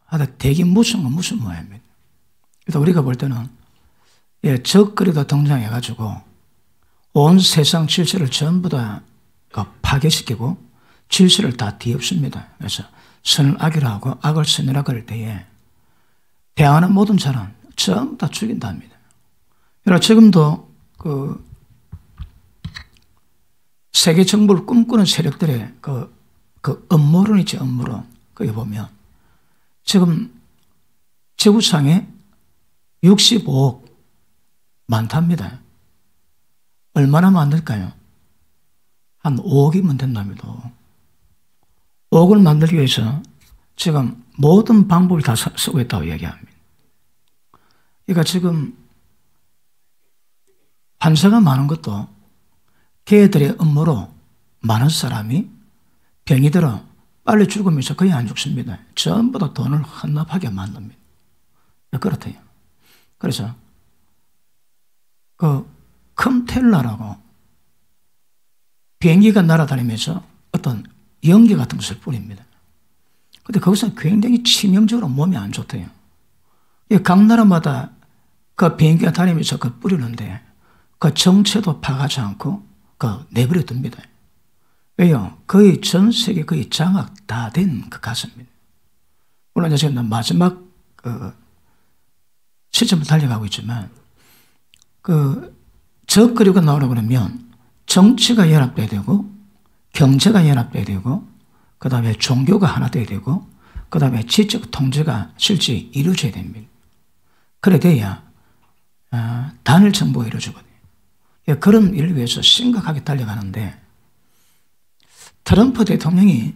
하다 되게 무슨 모양입니다. 그래서 우리가 볼 때는, 적그리도 등장해가지고 온 세상 질서를 전부 다 파괴시키고 질서를 다 뒤엎습니다. 그래서 선을 악이라 하고 악을 선이라 그럴 때에 대항하는 모든 자는 전부 다 죽인다 합니다. 그러나 지금도 세계 정부를 꿈꾸는 세력들의 그 음모론 있죠, 음모론. 거기 보면 지금 지구상에 65억 많답니다. 얼마나 만들까요? 한 5억이면 된답니다. 5억을 만들기 위해서 지금 모든 방법을 다 쓰고 있다고 얘기합니다. 그러니까 지금 환자가 많은 것도 걔들의 음모로 많은 사람이 병이 들어 빨리 죽으면서 거의 안 죽습니다. 전부 다 돈을 헌납하게 만듭니다. 그렇대요. 그래서 컴텔라라고 비행기가 날아다니면서 어떤 연기 같은 것을 뿌립니다. 근데 거기서 굉장히 치명적으로 몸이 안 좋대요. 각 나라마다 그 비행기가 다니면서 뿌리는데 그 정체도 파가지 않고 내버려 둡니다. 왜요? 거의 전 세계 거의 장악 다 된 것 같습니다. 물론 지금 마지막 시점을 달려가고 있지만 적그리가 나오려고 그러면 정치가 연합돼야 되고 경제가 연합돼야 되고 그 다음에 종교가 하나 돼야 되고 그 다음에 지적 통제가 실제 이루어져야 됩니다. 그래 돼야 단일 정부가 이루어지거든요. 그런 일을 위해서 심각하게 달려가는데 트럼프 대통령이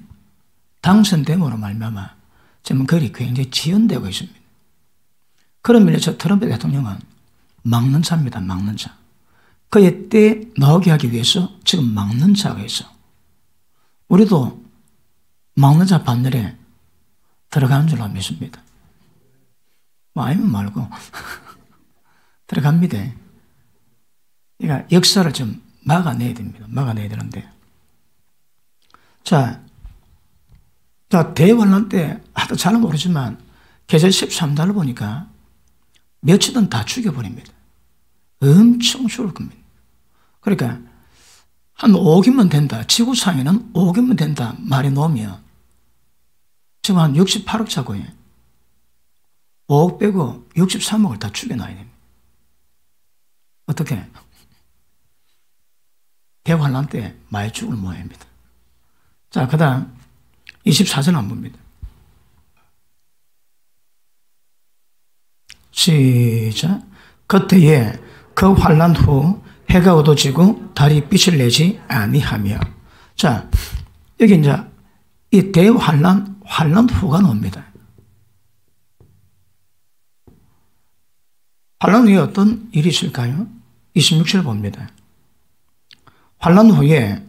당선됨으로 말미암아 지금 거리 굉장히 지연되고 있습니다. 그런 면에서 트럼프 대통령은 막는 자입니다. 막는 자. 그의 때 나오게 하기 위해서 지금 막는 자가 있어. 우리도 막는 자 반열에 들어가는 줄로 믿습니다. 아니면 말고 들어갑니다. 그러니까 역사를 좀 막아내야 됩니다. 막아내야 되는데. 자, 대환란 때 하도 잘 모르지만 계절 13달을 보니까 며칠은 다 죽여버립니다. 엄청 죽을 겁니다. 그러니까 한 5억이면 된다. 지구상에는 5억이면 된다. 말이 놓으면 지금 한 68억 차고요. 5억 빼고 63억을 다 죽여놔야 됩니다. 어떻게? 대환란 때 많이 죽을 모양입니다. 자, 그 다음 24절 안 봅니다. 시작. 그때에 그 환란 후 해가 어두워지고 달이 빛을 내지 아니하며. 자, 여기 이제 이 대환란 후가 나옵니다. 환란 후에 어떤 일이 있을까요? 26절 봅니다. 환란 후에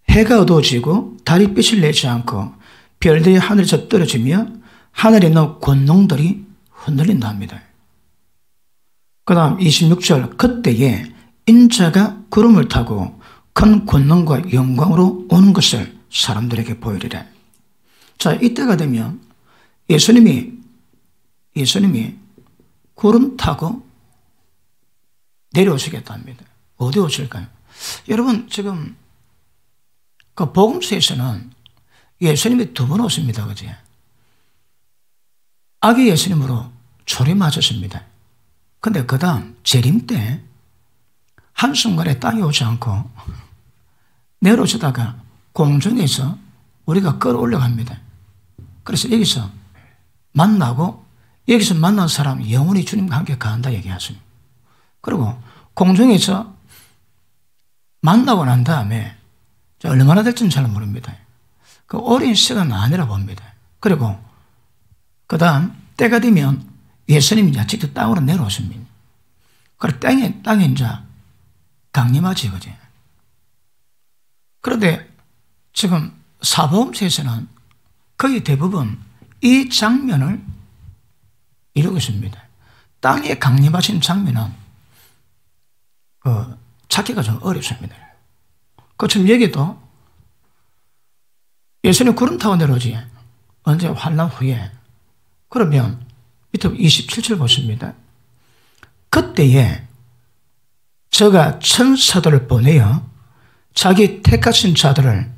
해가 어두워지고 달이 빛을 내지 않고 별들이 하늘에서 떨어지며 하늘에 있는 권능들이 흔들린다 합니다. 그 다음 26절. 그때에 인자가 구름을 타고 큰 권능과 영광으로 오는 것을 사람들에게 보이리라. 자, 이때가 되면 예수님이 구름 타고 내려오시겠다 합니다. 어디 오실까요? 여러분, 지금 그 복음서에서는 예수님이 두 번 오십니다. 그지? 아기 예수님으로 초림하셨습니다. 근데 그 다음 재림 때 한순간에 땅에 오지 않고 내려오시다가 공중에서 우리가 끌어올려 갑니다. 그래서 여기서 만나고 여기서 만난 사람이 영원히 주님과 함께 간다 얘기하십니다. 그리고 공중에서 만나고 난 다음에 얼마나 될지는 잘 모릅니다. 그 오랜 시간은 아니라 봅니다. 그리고 그 다음 때가 되면 예수님이 이제 직접 땅으로 내려오십니다. 그리고 땅에 이제 강림하지, 그지? 그런데 지금 사복음서에서는 거의 대부분 이 장면을 이루고 있습니다. 땅에 강림하신 장면은 찾기가 좀 어렵습니다. 그처럼 여기도 예수님 구름 타고 내려오지 언제 환란 후에. 그러면 밑에 27절 보십니다. 그때에 저가 천사들을 보내어 자기 택하신 자들을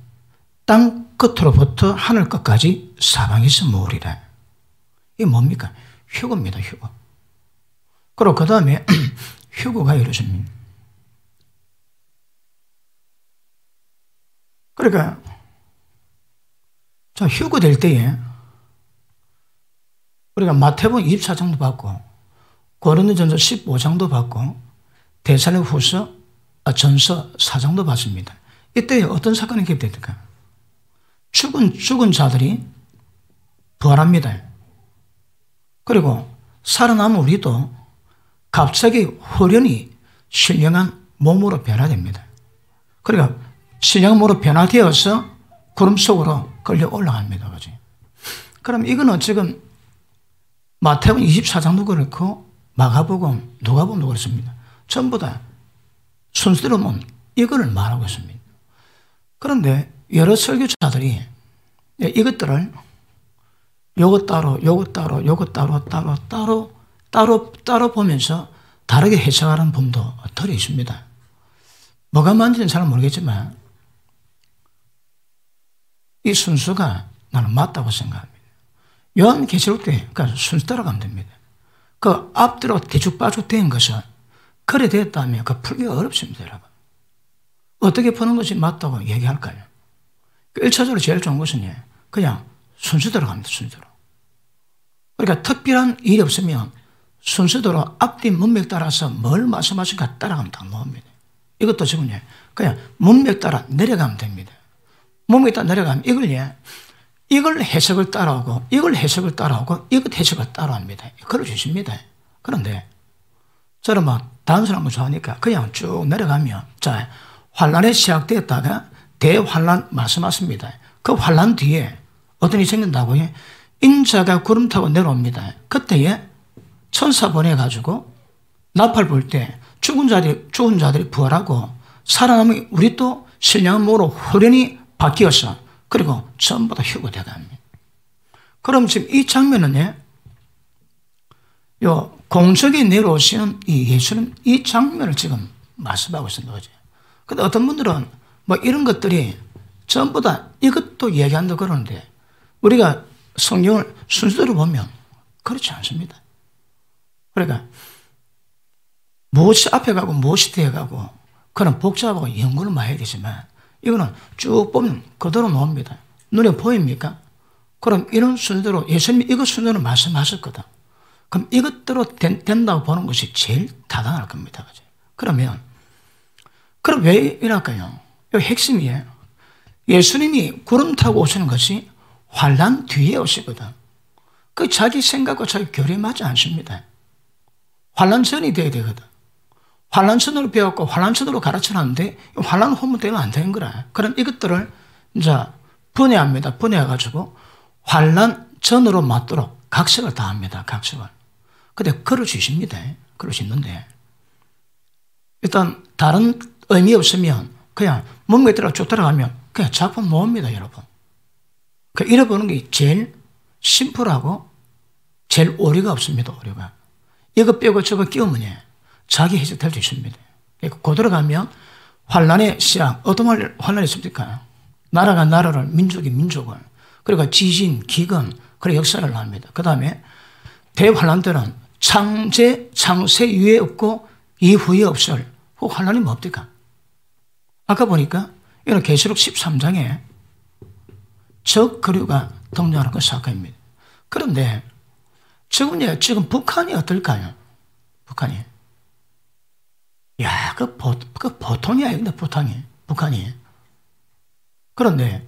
땅 끝으로부터 하늘 끝까지 사방에서 모으리라. 이게 뭡니까? 휴거입니다. 휴거. 그리고 그 다음에 휴거가 이루어집니다. 그러니까 자, 휴거될 때에 우리가 마태복음 24장도 받고 고린도전서 15장도 받고 데살로니가후서 전서 4장도 받습니다. 이때 어떤 사건이 개입됩니까? 죽은 자들이 부활합니다. 그리고 살아남은 우리도 갑자기 홀연히 신령한 몸으로 변화됩니다. 그러니까 신령한 몸으로 변화되어서 구름 속으로 끌려 올라갑니다. 그죠? 그럼 이거는 지금 마태복음 24장도 그렇고 마가복음, 누가복음도 그렇습니다. 전부 다 순서대로 보면 이거를 말하고 있습니다. 그런데 여러 설교자들이 이것들을 요것 따로, 요것 따로, 요것 따로 보면서 다르게 해석하는 분도 덜이 있습니다. 뭐가 맞는지는 잘 모르겠지만 이 순서가 나는 맞다고 생각합니다. 요한계시록 때 그러니까 순서대로 가면 됩니다. 그 앞뒤로 뒤죽박죽 된 것은 그래 됐다면 그 풀기가 어렵습니다, 여러분. 어떻게 푸는 것이 맞다고 얘기할까요? 1차적으로 제일 좋은 것은 그냥 순서대로 갑니다, 순서대로. 그러니까 특별한 일이 없으면 순서대로 앞뒤 문맥 따라서 뭘 말씀하실까 따라가면 다 나옵니다. 이것도 지금 그냥 문맥 따라 내려가면 됩니다. 문맥 따라 내려가면 이걸 해석을 따라오고 이걸 해석을 따라오고 이것 해석을 따라합니다. 그걸 주십니다. 그런데 저는 단순한 거 좋아하니까 그냥 쭉 내려가면 자, 환란이 시작되었다가 대환란 말씀하십니다. 그 환란 뒤에 어떤 일이 생긴다고요? 인자가 구름 타고 내려옵니다. 그때에 천사 보내가지고 나팔 불 때 죽은 자들이 부활하고 살아남은 우리 또 신령한 몸으로 호련히 바뀌어서 그리고 전부 다 휴거되어 갑니다. 그럼 지금 이 장면은 요 공적에 내려오시는 이 예수님 이 장면을 지금 말씀하고 있는 거죠. 근데 어떤 분들은 뭐 이런 것들이 전부 다 이것도 얘기한다 그러는데 우리가 성경을 순서대로 보면 그렇지 않습니다. 그러니까 무엇이 앞에 가고 무엇이 뒤에 가고 그런 복잡하고 연구를 많이 해야 되지만 이거는 쭉 보면 그대로 나옵니다. 눈에 보입니까? 그럼 이런 순서대로 예수님이 이것 순서로 말씀하셨거든. 그럼 이것대로 된다고 보는 것이 제일 타당할 겁니다. 그죠? 그럼 왜 이럴까요? 이 핵심이에요. 예수님이 구름 타고 오시는 것이 환란 뒤에 오시거든. 그 자기 생각과 자기 교리에 맞지 않습니다. 환란 전이 돼야 되거든. 환란 전으로 배웠고 환란 전으로 가르쳐놨는데 환란 후면 되면 안 되는 거라. 그럼 이것들을 이제 분해합니다. 분해해가지고 환란 전으로 맞도록 각색을 다 합니다. 각색을. 근데 그럴 수 있습니다. 그럴 수 있는데 일단 다른 의미 없으면 그냥 문맥 따라 쭉 따라가면 그냥 작품 모읍니다, 여러분. 그 잃어보는 게 제일 심플하고 제일 오류가 없습니다, 오류가. 이거 빼고 저거 끼우면 자기 해석될 수 있습니다. 그대로 가면 환란의 시작, 어떤 환란이 있습니까? 나라가 나라를, 민족이 민족을, 그리고 지진, 기근, 그리고 역사를 합니다. 그 다음에 대환란 때는 창세 이후에 없고 이후에 없을 그 환란이 뭡니까? 아까 보니까 이런 계시록 13장에 적그류가 등장하는 그 사건입니다. 그런데 지금 북한이 어떨까요? 북한이. 야, 그 보통이 아닙니다, 북한이. 그런데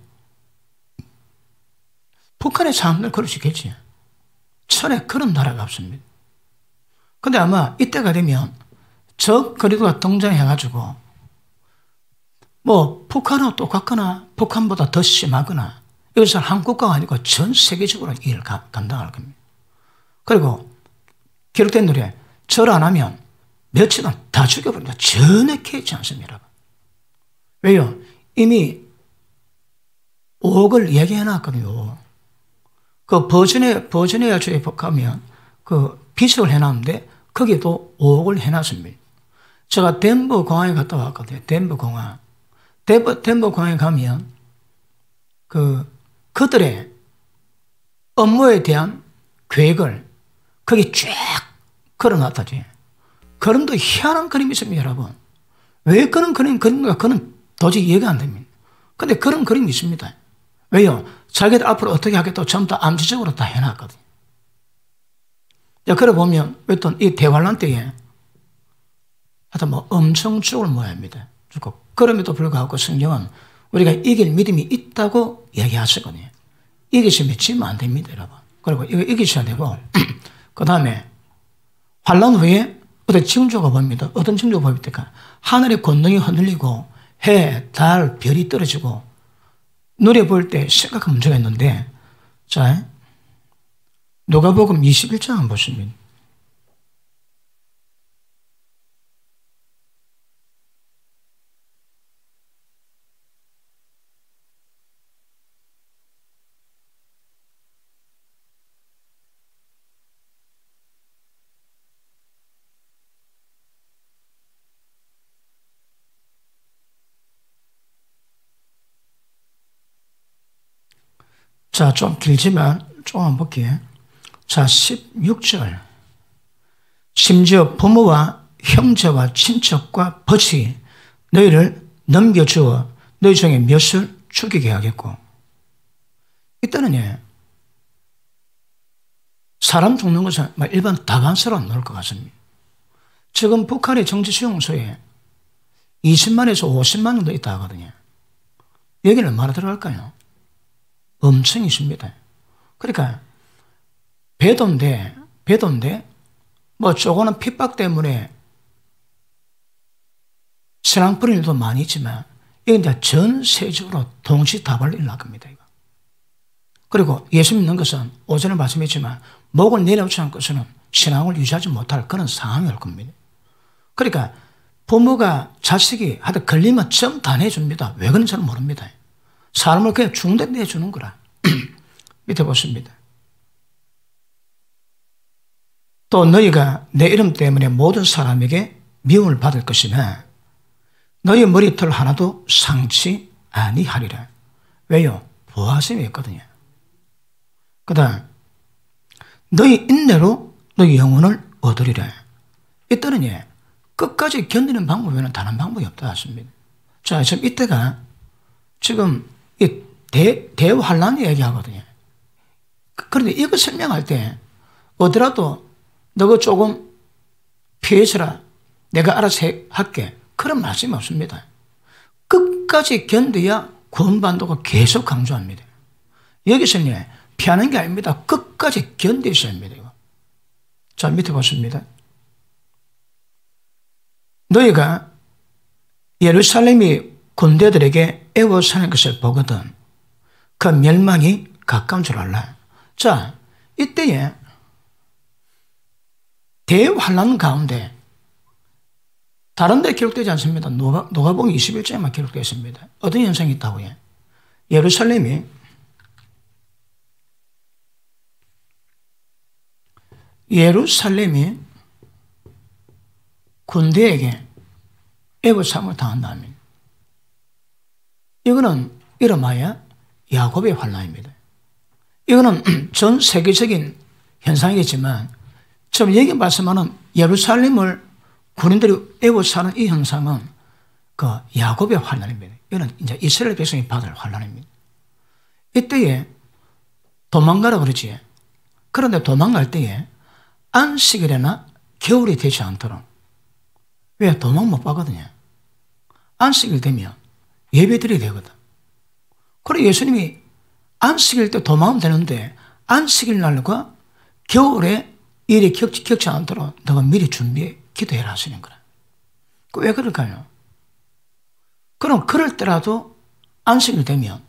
북한의 사람들 그럴 수 있겠지. 천에 그런 나라가 없습니다. 근데 아마 이때가 되면 적그리도가 등장해가지고 뭐 북한하고 똑같거나 북한보다 더 심하거나 이것은 한 국가가 아니고 전 세계적으로 일을 감당할 겁니다. 그리고 기록된 노래 절 안 하면 며칠은 다 죽여버립니다. 전혀 캐지 않습니다. 왜요? 이미 5억을 얘기해놨거든요. 그 버지니아 주에 가면 그 비석을 해놨는데 거기도 5억을 해놨습니다. 제가 덴버 공항에 갔다 왔거든요. 덴버 공항. 덴버 공항에 가면 그들의 업무에 대한 계획을 거기 쫙 걸어놨다지. 그림도 희한한 그림이 있습니다, 여러분. 왜 그런 그림인가? 그는 도저히 이해가 안 됩니다. 근데 그런 그림이 있습니다. 왜요? 자기들 앞으로 어떻게 하겠다고 전부 다 암시적으로 다 해놨거든요. 자, 그래 보면, 어떤 이 대환란 때에 하여튼 뭐 엄청 죽을 모양입니다. 죽고. 그럼에도 불구하고 성경은 우리가 이길 믿음이 있다고 얘기하시거든요. 이기시면 지면 안 됩니다, 여러분. 그리고 이거 이기셔야 되고, 그 다음에 환란 후에 어떤 징조가 보입니다. 어떤 징조가 보입니까? 하늘의 권능이 흔들리고 해, 달, 별이 떨어지고 눈에 볼 때 심각한 문제가 있는데, 자, 누가복음 21장 한번 보십니다. 자, 좀 길지만 조금 볼게요. 자, 16절. 심지어 부모와 형제와 친척과 벗이 너희를 넘겨주어 너희 중에 몇을 죽이게 하겠고. 이때는 사람 죽는 것은 일반 다반사로 나올 것 같습니다. 지금 북한의 정치수용소에 20만에서 50만 정도 있다 하거든요. 여기는 얼마나 들어갈까요? 엄청 있습니다. 그러니까 배도인데 뭐 조금은 핍박 때문에 신앙 뿌리는 일도 많이 있지만 이건 이제 전 세적으로 동시다발로 일어날 겁니다. 이거. 그리고 예수 믿는 것은 오전에 말씀했지만 목을 내려놓지 않고서는 신앙을 유지하지 못할 그런 상황이 올 겁니다. 그러니까 부모가 자식이 하여튼 걸리면 점 다 내줍니다. 왜 그런지 는 모릅니다. 사람을 그냥 죽는데 내주는 거라. 밑에 보십니다. 또 너희가 내 이름 때문에 모든 사람에게 미움을 받을 것이나 너희 머리털 하나도 상치 아니하리라. 왜요? 보아심이 있거든요. 그 다음 너희 인내로 너희 영혼을 얻으리라. 이때는 끝까지 견디는 방법 외에는 다른 방법이 없다 하십니다. 자, 지금 이때가 지금 이 대환란 얘기하거든요. 그런데 이거 설명할 때 어디라도 너가 조금 피해서라 내가 알아서 할게 그런 말씀이 없습니다. 끝까지 견뎌야 구원받는다고 계속 강조합니다. 여기서는 피하는 게 아닙니다. 끝까지 견디셔야 합니다. 이거. 자, 밑에 보십니다. 너희가 예루살렘이 군대들에게 애워사는 것을 보거든 그 멸망이 가까운 줄 알라. 자, 이때에 대환란 가운데 다른 데 기록되지 않습니다. 누가복음 21장에만 기록되어 있습니다. 어떤 현상이 있다고요? 예루살렘이 군대에게 애워싸움을 당한다면 이거는 이름하여 야곱의 환란입니다. 이거는 전 세계적인 현상이겠지만 지금 여기 말씀하는 예루살렘을 군인들이 애워싸는 이 현상은 그 야곱의 환란입니다. 이거는 이제 이스라엘 백성이 받을 환란입니다. 이때에 도망가라 그러지. 그런데 도망갈 때에 안식일이나 겨울이 되지 않도록 왜 도망 못 가거든요. 안식일 되면 예배 드려야 되거든. 그래 예수님이 안식일 때 도망하면 되는데 안식일 날과 겨울에 일이 겹치 않도록 너가 미리 준비해 기도해라 하시는 거라. 왜 그럴까요? 그럼 그럴 때라도 안식일 되면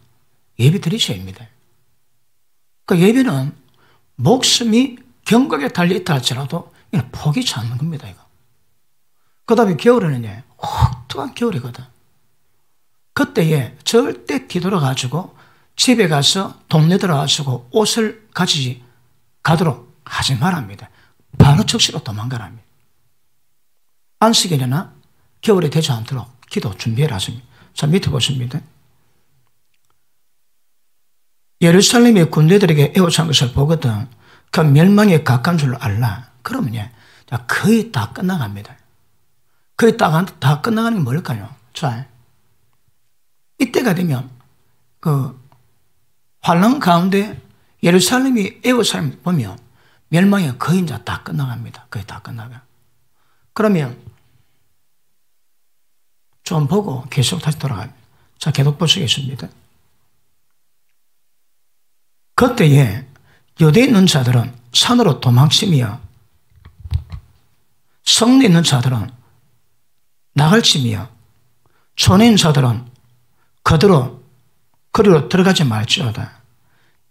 예배 드리셔야 합니다. 그 예배는 목숨이 경각에 달려있다 할지라도 이건 포기치 않는 겁니다. 이거. 그 다음에 겨울에는 혹독한 겨울이거든. 그때에 절대 뒤돌아가지고 집에 가서 동네 들어가시고 옷을 가지지 가도록 하지 말랍니다. 바로 즉시로 도망가랍니다. 안식일이나 겨울에 되지 않도록 기도 준비해라 하십니다. 자, 밑에 보십니다. 예루살렘의 군대들에게 에워찬 것을 보거든 그 멸망에 가까운 줄 알라. 그러면 거의 다 끝나갑니다. 거의 다 끝나가는 게 뭘까요? 자, 이때가 되면 그 환란 가운데 예루살렘이 에워싸임 보면 멸망이 거의 이제 다 끝나갑니다. 거의 다 끝나가. 그러면 좀 보고 계속 다시 돌아갑니다. 자, 계속 보시겠습니다. 그때에 유대에 있는 자들은 산으로 도망치며 성내에 있는 자들은 나갈치며 촌에 있는 자들은 그리로 들어가지 말지어다.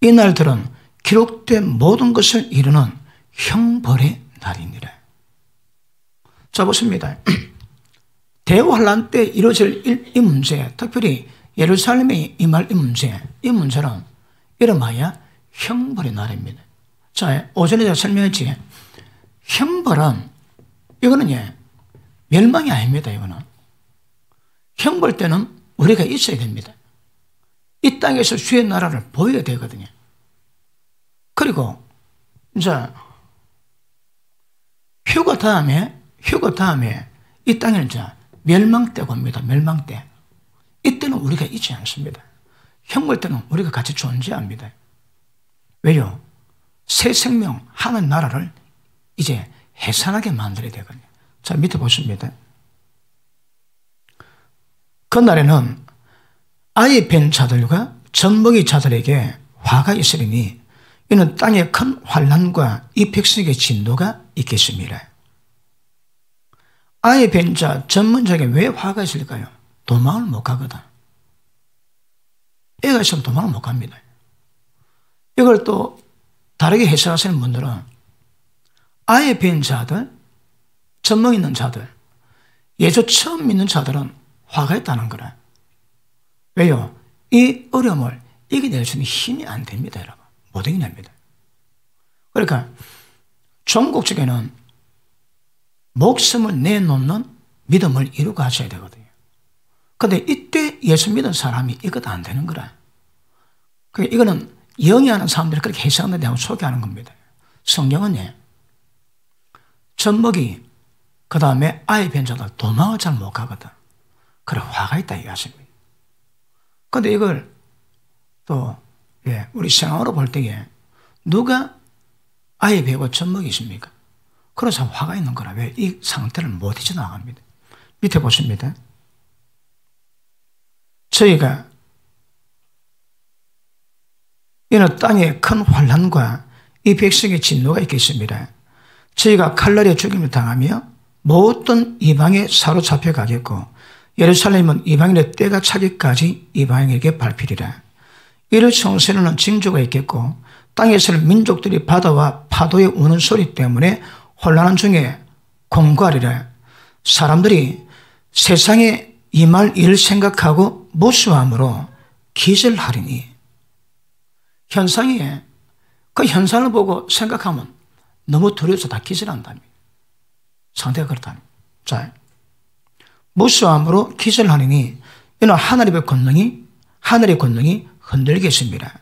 이날들은 기록된 모든 것을 이루는 형벌의 날이니라. 자, 보십니다. 대환란 때 이루어질 이 문제, 특별히 예루살렘에 임할 이 문제는 이름하여 형벌의 날입니다. 자, 오전에 제가 설명했지. 형벌은 이거는 멸망이 아닙니다. 이거는 형벌 때는 우리가 있어야 됩니다. 이 땅에서 주의 나라를 보여야 되거든요. 그리고 이제 휴거 다음에 이 땅에는 이제 멸망 때가 옵니다. 멸망 때. 이때는 우리가 있지 않습니다. 형벌 때는 우리가 같이 존재합니다. 왜요? 새 생명 하는 나라를 이제 해산하게 만들어야 되거든요. 자, 밑에 보십니다. 그날에는 아이 뵌 자들과 젖먹이 자들에게 화가 있으리니 이는 땅에 큰 환난과 이 백성에게 진노가 있겠습니다. 아이 뵌 자, 젖먹은 자에게 왜 화가 있을까요? 도망을 못 가거든. 애가 있으면 도망을 못 갑니다. 이걸 또 다르게 해석하시는 분들은 아이 뵌 자들, 젖먹이 있는 자들, 예수 처음 믿는 자들은 화가 있다는 거라. 왜요? 이 어려움을 이겨낼 수 있는 힘이 안 됩니다, 여러분. 못 이겨냅니다. 그러니까 종국적에는 목숨을 내놓는 믿음을 이루고 하셔야 되거든요. 그런데 이때 예수 믿은 사람이 이것도 안 되는 거라. 그러니까 이거는 영위하는 사람들이 그렇게 해석하는데 하고 소개하는 겁니다. 성경은 젖먹이 그 다음에 아이 뵌 자들 도망을 잘 못 가거든. 그래 화가 있다 이해하십니다. 그런데 이걸 또 우리 생각으로 볼 때에 누가 아이 베고 젖먹이 있습니까? 그래서 화가 있는 거라. 왜 이 상태를 못 잊어나갑니다. 밑에 보십니다. 저희가 이는 땅에 큰 환난과 이 백성의 진노가 있겠습니다. 저희가 칼날에 죽임을 당하며 모든 이방에 사로잡혀 가겠고 예루살렘은 이방인의 때가 차기까지 이방인에게 밟히리라. 이를 청소에는 징조가 있겠고 땅에서는 민족들이 바다와 파도의 우는 소리 때문에 혼란한 중에 공고하리라. 사람들이 세상에 임할 일을 생각하고 무수함으로 기절하리니. 현상이 그 현상을 보고 생각하면 너무 두려워서 다 기절한답니다. 상태가 그렇답니다. 자, 무수함으로 기절하리니 이는 하늘의 권능이 흔들겠습니다.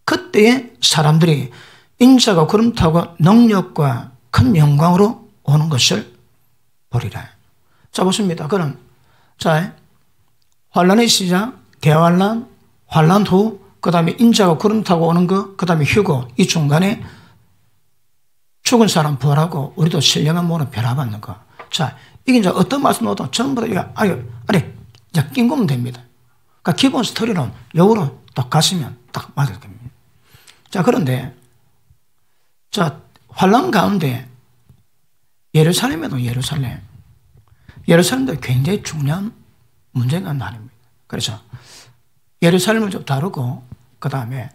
그때에 사람들이 인자가 구름 타고 능력과 큰 영광으로 오는 것을 보리라. 자, 보십니다. 그럼 자, 환란의 시작, 대환란, 환란 후, 그 다음에 인자가 구름 타고 오는 것, 그 다음에 휴고, 이 중간에 죽은 사람 부활하고 우리도 신령한 몸으로 변화받는 거. 자, 이게 이제 어떤 말씀 나와도 전부 다 이거 아니 이제 낀 거면 됩니다. 그러니까 기본 스토리는 역으로 딱 가시면 딱 맞을 겁니다. 자, 그런데 자, 환란 가운데 예루살렘도 굉장히 중요한 문제가 나뉩니다. 그래서 예루살렘을 좀 다루고 그 다음에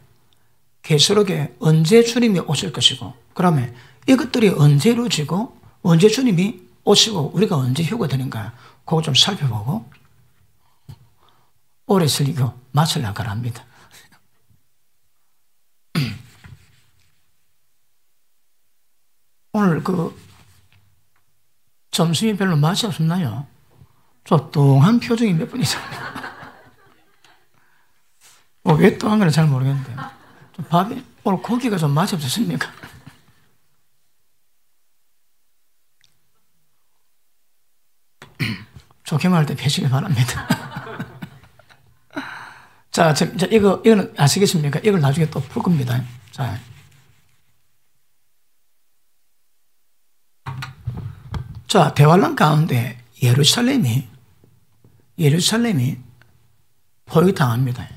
계시록에 언제 주님이 오실 것이고 그러면 이것들이 언제 이루어지고 언제 주님이 오시고 우리가 언제 휴거되는가 그거 좀 살펴보고 올해 설교 마치려고 합니다. 오늘 점심이 별로 맛이 없었나요? 조동한 표정이 몇 분 이상. 왜 또 한 거는 잘 모르겠는데. 밥이, 오늘 고기가 좀 맛이 없었습니까? 좋게 말할 때 펴시길 바랍니다. 자, 이거는 아시겠습니까? 이걸 나중에 또 풀 겁니다. 자, 대환란 가운데 예루살렘이 포위당합니다.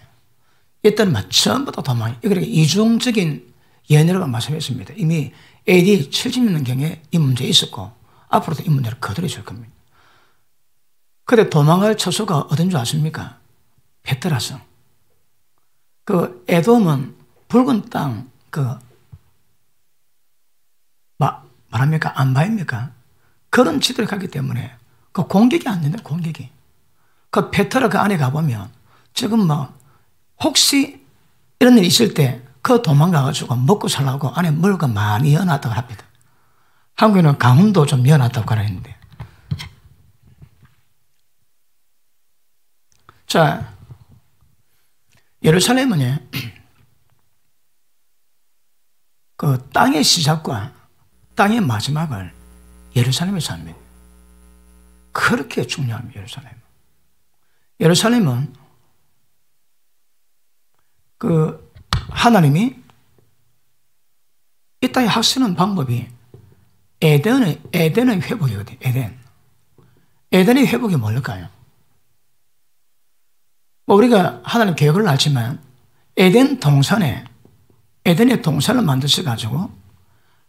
이때는 전부 다 도망. 그러니까 이중적인 연애라고 말씀했습니다. 이미 AD 70년경에 이 문제 있었고 앞으로도 이 문제를 거들어 줄 겁니다. 그런데 도망갈 처소가 어딘 줄 아십니까? 페트라성. 에돔은 붉은 땅, 말합니까? 안바입니까? 그런 지도를 가기 때문에 공격이 안 된다, 공격이. 페트라 안에 가보면 지금 혹시 이런 일이 있을 때 도망가가지고 먹고 살라고 안에 물건 많이 넣어놨다고 합니다. 한국에는 강원도 좀 넣어놨다고 그러는데. 자, 예루살렘은 땅의 시작과 땅의 마지막을 예루살렘에서 합니다. 그렇게 중요합니다, 예루살렘은. 예루살렘은 하나님이 이 땅에 하시는 방법이 에덴의 회복이거든요, 에덴. 에덴의 회복이 뭘까요? 우리가 하나님 계획을 알지만 에덴의 동산을 만드셔가지고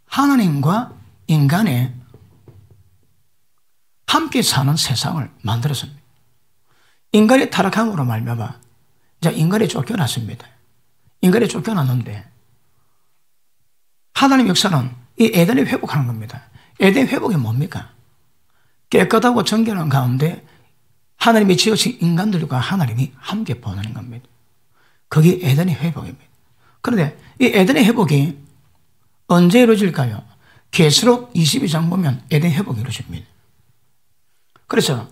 하나님과 인간의 함께 사는 세상을 만들었습니다. 인간이 타락함으로 말미암아 이제 인간이 쫓겨났습니다. 인간이 쫓겨났는데 하나님 역사는 이 에덴을 회복하는 겁니다. 에덴 회복이 뭡니까? 깨끗하고 정결한 가운데 하나님이 지으신 인간들과 하나님이 함께 보내는 겁니다. 그게 에덴의 회복입니다. 그런데 이 에덴의 회복이 언제 이루어질까요? 계시록 22장 보면 에덴 회복이 이루어집니다. 그래서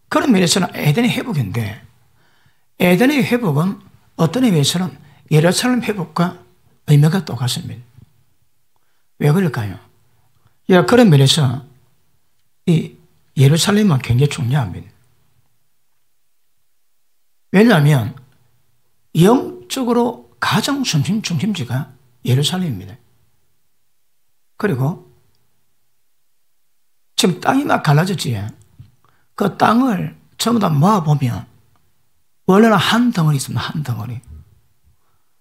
그런 면에서는 에덴의 회복인데 에덴의 회복은 어떤 의미에서는 예루살렘 회복과 의미가 똑같습니다. 왜 그럴까요? 그런 면에서 이 예루살렘은 굉장히 중요합니다. 왜냐하면 영적으로 가장 중심지가 예루살렘입니다. 그리고 지금 땅이 막 갈라졌지. 그 땅을 전부 다 모아보면 원래는 한 덩어리 있습니다. 한 덩어리.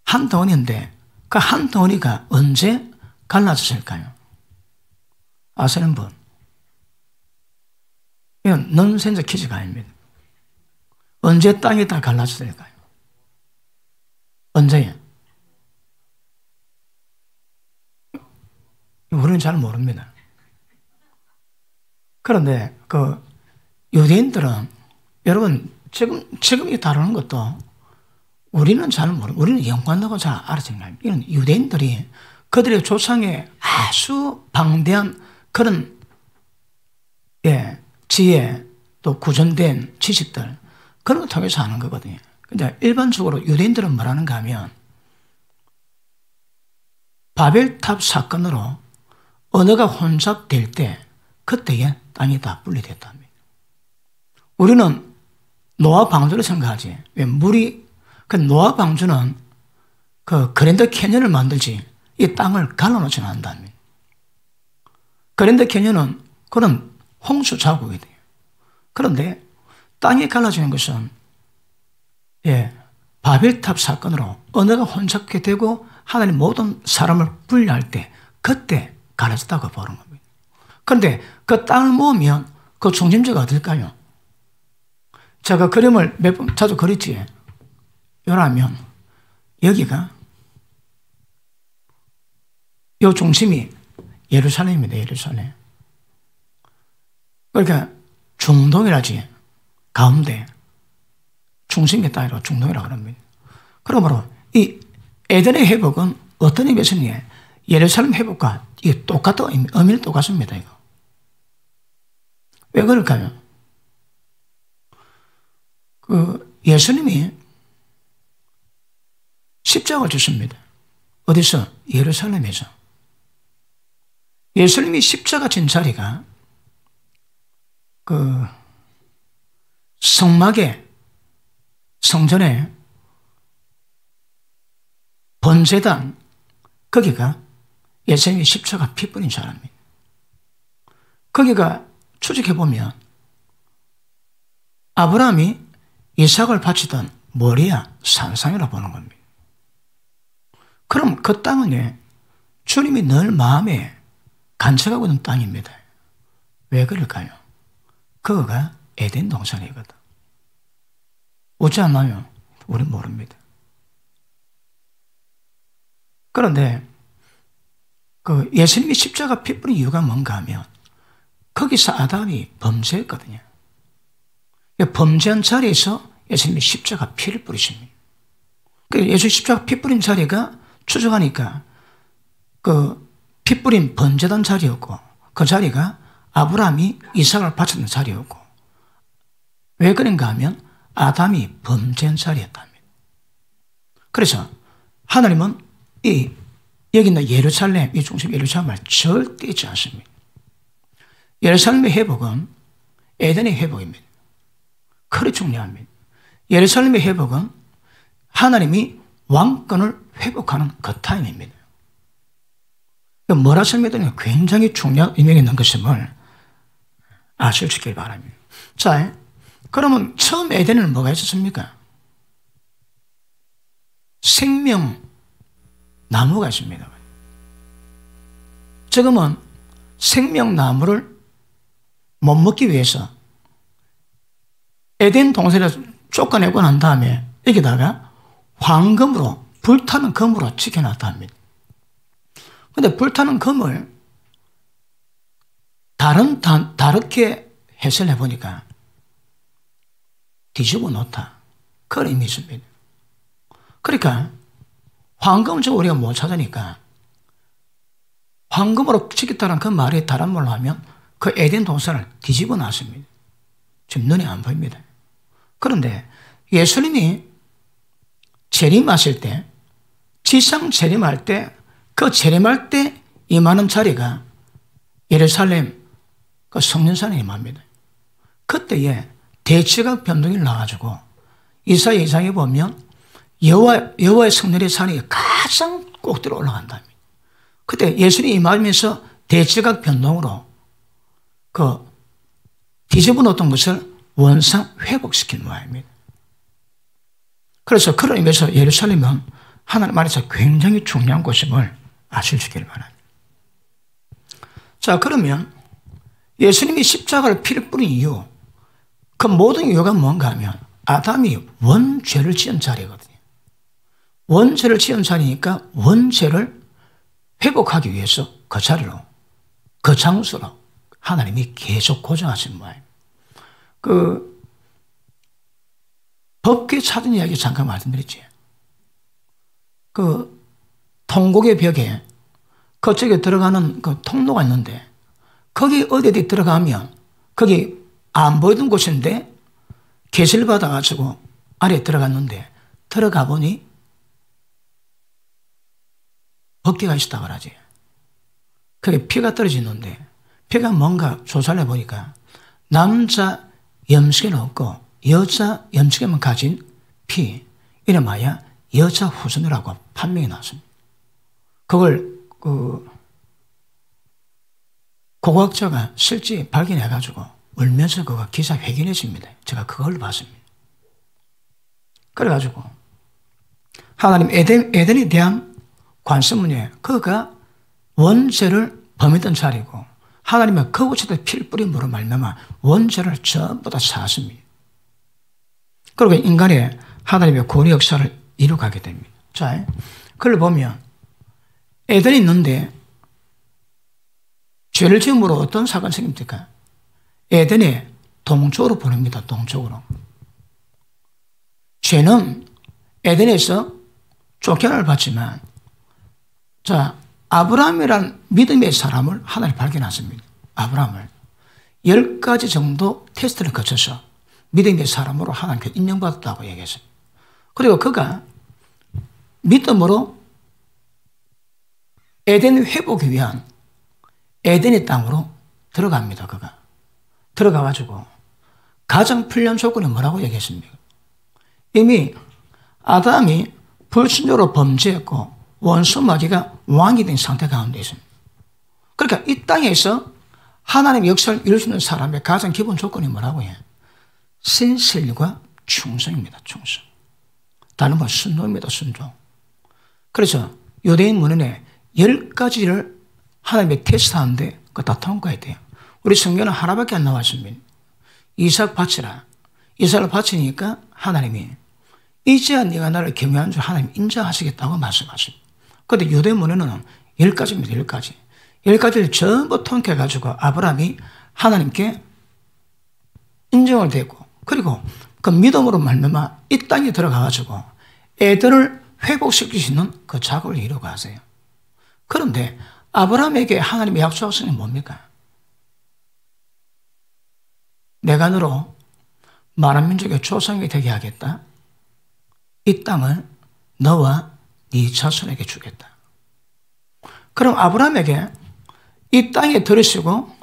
한 덩어리인데 그 한 덩어리가 언제 갈라졌을까요? 아시는 분? 이건 넌센스 퀴즈가 아닙니다. 언제 땅이 다 갈라졌을까요? 언제요? 우리는 잘 모릅니다. 그런데 유대인들은 여러분 지금 이 다루는 것도 우리는 잘 모르고 우리는 연관하고 잘 알아서 생각합니다. 이런 유대인들이 그들의 조상의 아주 방대한 그런 지혜 또 구전된 지식들 그런 걸 통해서 하는 거거든요. 근데 일반적으로 유대인들은 뭐라는가 하면 바벨탑 사건으로 언어가 혼잡될 때 그때에 땅이 다 분리됐답니다. 우리는 노아 방주를 생각하지. 왜 노아 방주는 그랜드 캐년을 만들지 이 땅을 갈라놓지는 않는답니다. 그랜드 캐년은 그런 홍수 자국이 돼요. 그런데 땅이 갈라지는 것은 바벨탑 사건으로 언어가 혼잡게 되고 하나님 모든 사람을 분리할 때 그때 갈라졌다고 보는 겁니다. 그런데 그 땅을 모으면 그 중심지가 어딜까요? 제가 그림을 몇 번 자주 그렸지. 요라면 여기가 요 중심이 예루살렘입니다. 예루살렘. 그러니까 중동이라지 가운데 중심의 땅이라고 중동이라고 합니다. 그러므로 이 에덴의 회복은 어떤 의미에서는 예루살렘 회복과 이게 똑같다. 의미는 똑같습니다, 이거. 왜 그럴까요? 예수님이 십자가를 졌습니다. 어디서? 예루살렘에서. 예수님이 십자가 진 자리가 성막에, 성전에 번제단, 거기가 예수님이 십자가 피 뿌린 사람입니다. 거기가 추적해보면 아브라함이 이삭을 바치던 모리아 산상이라고 보는 겁니다. 그럼 그 땅은 주님이 늘 마음에 간직하고 있는 땅입니다. 왜 그럴까요? 그거가 에덴 동산이거든. 웃지 않나요? 우린 모릅니다. 그런데 예수님이 십자가 피 뿌린 이유가 뭔가 하면 거기서 아담이 범죄했거든요. 범죄한 자리에서 예수님이 십자가 피를 뿌리십니다. 예수 십자가 피 뿌린 자리가 추적하니까 피 뿌린 번제단 자리였고 그 자리가 아브라함이 이삭을 바쳤던 자리였고 왜 그런가 하면 아담이 범죄한 자리였답니다. 그래서 하나님은 여기 있는 예루살렘, 이 중심 예루살렘을 절대 잊지 않습니다. 예루살렘의 회복은 에덴의 회복입니다. 그리 중요합니다. 예루살렘의 회복은 하나님이 왕권을 회복하는 그 타임입니다. 뭐라 설명드리면 굉장히 중요한 의미가 있는 것임을 아시길 바랍니다. 자, 그러면 처음 에덴에는 뭐가 있었습니까? 생명 나무가 있습니다. 지금은 생명나무를 못 먹기 위해서 에덴 동산에서 쫓아내고 난 다음에 여기다가 황금으로, 불타는 금으로 지켜놨다 합니다. 그런데 불타는 금을 다르게 해석을 해보니까 뒤집어 놓다. 그런 의미 있습니다. 그러니까 황금을 우리가 못 찾으니까 황금으로 지켰다는 그 말이 다른 말로 하면 그 에덴 동산을 뒤집어 놨습니다. 지금 눈에 안 보입니다. 그런데 예수님이 재림하실 때, 지상 재림할 때, 그 재림할 때 임하는 자리가 예루살렘 그 성년산에 임합니다. 그때에 대지각 변동이 나가지고 이사야에 보면 여호와의 성전의 산이 가장 꼭대로 올라간답니다. 그때 예수님이 임하면서 대지각 변동으로 뒤집어 놓던 것을 원상 회복시킨 모양입니다. 그래서 그런 의미에서 예루살렘은 하나님 안에서 굉장히 중요한 곳임을 아시길 바랍니다. 자, 그러면 예수님이 십자가를 피를 뿌린 이유, 그 모든 이유가 뭔가 하면 아담이 원죄를 지은 자리거든요. 원죄를 지은 자리니까 원죄를 회복하기 위해서 그 자리로, 그 장소로 하나님이 계속 고정하신 모양입니다. 법궤 찾은 이야기 잠깐 말씀드렸지. 통곡의 벽에 그쪽에 들어가는 그 통로가 있는데 거기 어디 들어가면 거기 안 보이던 곳인데 계시를 받아가지고 아래에 들어갔는데 들어가 보니 법궤가 있었다고 하지. 그게 피가 떨어지는데 피가 뭔가 조사를 해보니까 남자 염색은 없고 여자 염색에만 가진 피, 이름하여 여자 후손이라고 판명이 나왔습니다. 그걸 고고학자가 실제 발견해가지고 울면서 그거 기사 회견했습니다. 제가 그걸 봤습니다. 그래가지고 하나님 에덴에 대한 관습문에 그가 원죄를 범했던 자리고 하나님은 그곳에다 피를 뿌림으로 말미암아 원죄를 전부 다 사했습니다. 그리고 인간의 하나님의 구원의 역사를 이루어가게 됩니다. 자, 그걸 보면 에덴이 있는데 죄를 지음으로 어떤 사건이 생깁니까? 에덴에 동쪽으로 보냅니다. 동쪽으로. 죄는 에덴에서 쫓겨날 받지만 자, 아브라함이란 믿음의 사람을 하나님 발견하십니다. 아브라함을 10가지 정도 테스트를 거쳐서 믿음의 사람으로 하나님께 인정받았다고 얘기했습니다. 그리고 그가 믿음으로 에덴 회복을 위한 에덴의 땅으로 들어갑니다. 그가 들어가가지고 가장 필요한 조건이 뭐라고 얘기했습니까? 이미 아담이 불순종으로 범죄했고 원수 마귀가 왕이 된 상태 가운데 있습니다. 그러니까 이 땅에서 하나님의 역사를 이룰 수 있는 사람의 가장 기본 조건이 뭐라고 해요? 신실과 충성입니다. 충성. 다른 건 순종입니다. 순종. 그래서 유대인 문헌에 10가지를 하나님의 테스트하는데 그거 다 통과해야 돼요. 우리 성경은 하나밖에 안 나왔습니다. 이삭 바치라. 이삭을 바치니까 하나님이 이제야 네가 나를 경외한 줄 하나님 인정하시겠다고 말씀하십니다. 그런데 유대 문헌에는 10가지입니다. 10가지. 10가지를 전부 통쾌해가지고 아브라함이 하나님께 인정을 되고 그리고 그 믿음으로 말미암아 이 땅에 들어가가지고 애들을 회복시킬 수 있는 그 작업을 이루고 하세요. 그런데 아브라함에게 하나님의 약속하신 게 뭡니까? 내가 너로 많은 민족의 조상이 되게 하겠다. 이 땅을 너와 네 자손에게 주겠다. 그럼 아브라함에게 이 땅에 들으시고